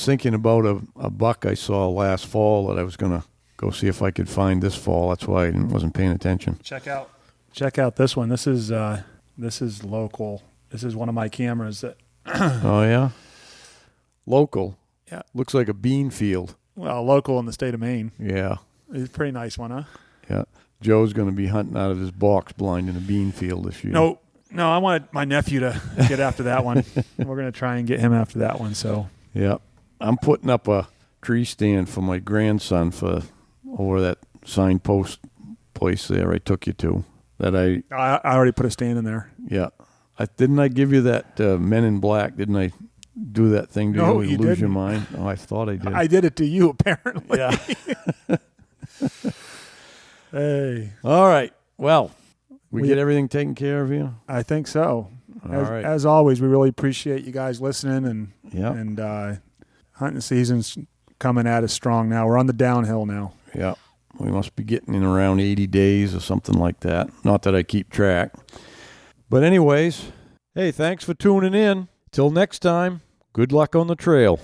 thinking about a buck I saw last fall that I was going to go see if I could find this fall. That's why I wasn't paying attention. Check out this one. This is local. This is one of my cameras that. Oh yeah, local. Yeah, looks like a bean field. Well, local in the state of Maine. Yeah, it's a pretty nice one, huh? Yeah, Joe's going to be hunting out of his box blind in a bean field this year. No, I wanted my nephew to get after that one. We're going to try and get him after that one. So yeah, I'm putting up a tree stand for my grandson for over that signpost place there I took you to. That I already put a stand in there. Yeah, didn't I give you that Men in Black? Didn't I do that thing to no, you lose your mind? Oh, I thought I did. I did it to you, apparently. Yeah. Hey. All right. Well, we get everything taken care of here? I think so. All right. As always, we really appreciate you guys listening, and hunting season's coming at us strong now. We're on the downhill now. Yeah. We must be getting in around 80 days or something like that. Not that I keep track. But anyways, hey, thanks for tuning in. Till next time, good luck on the trail.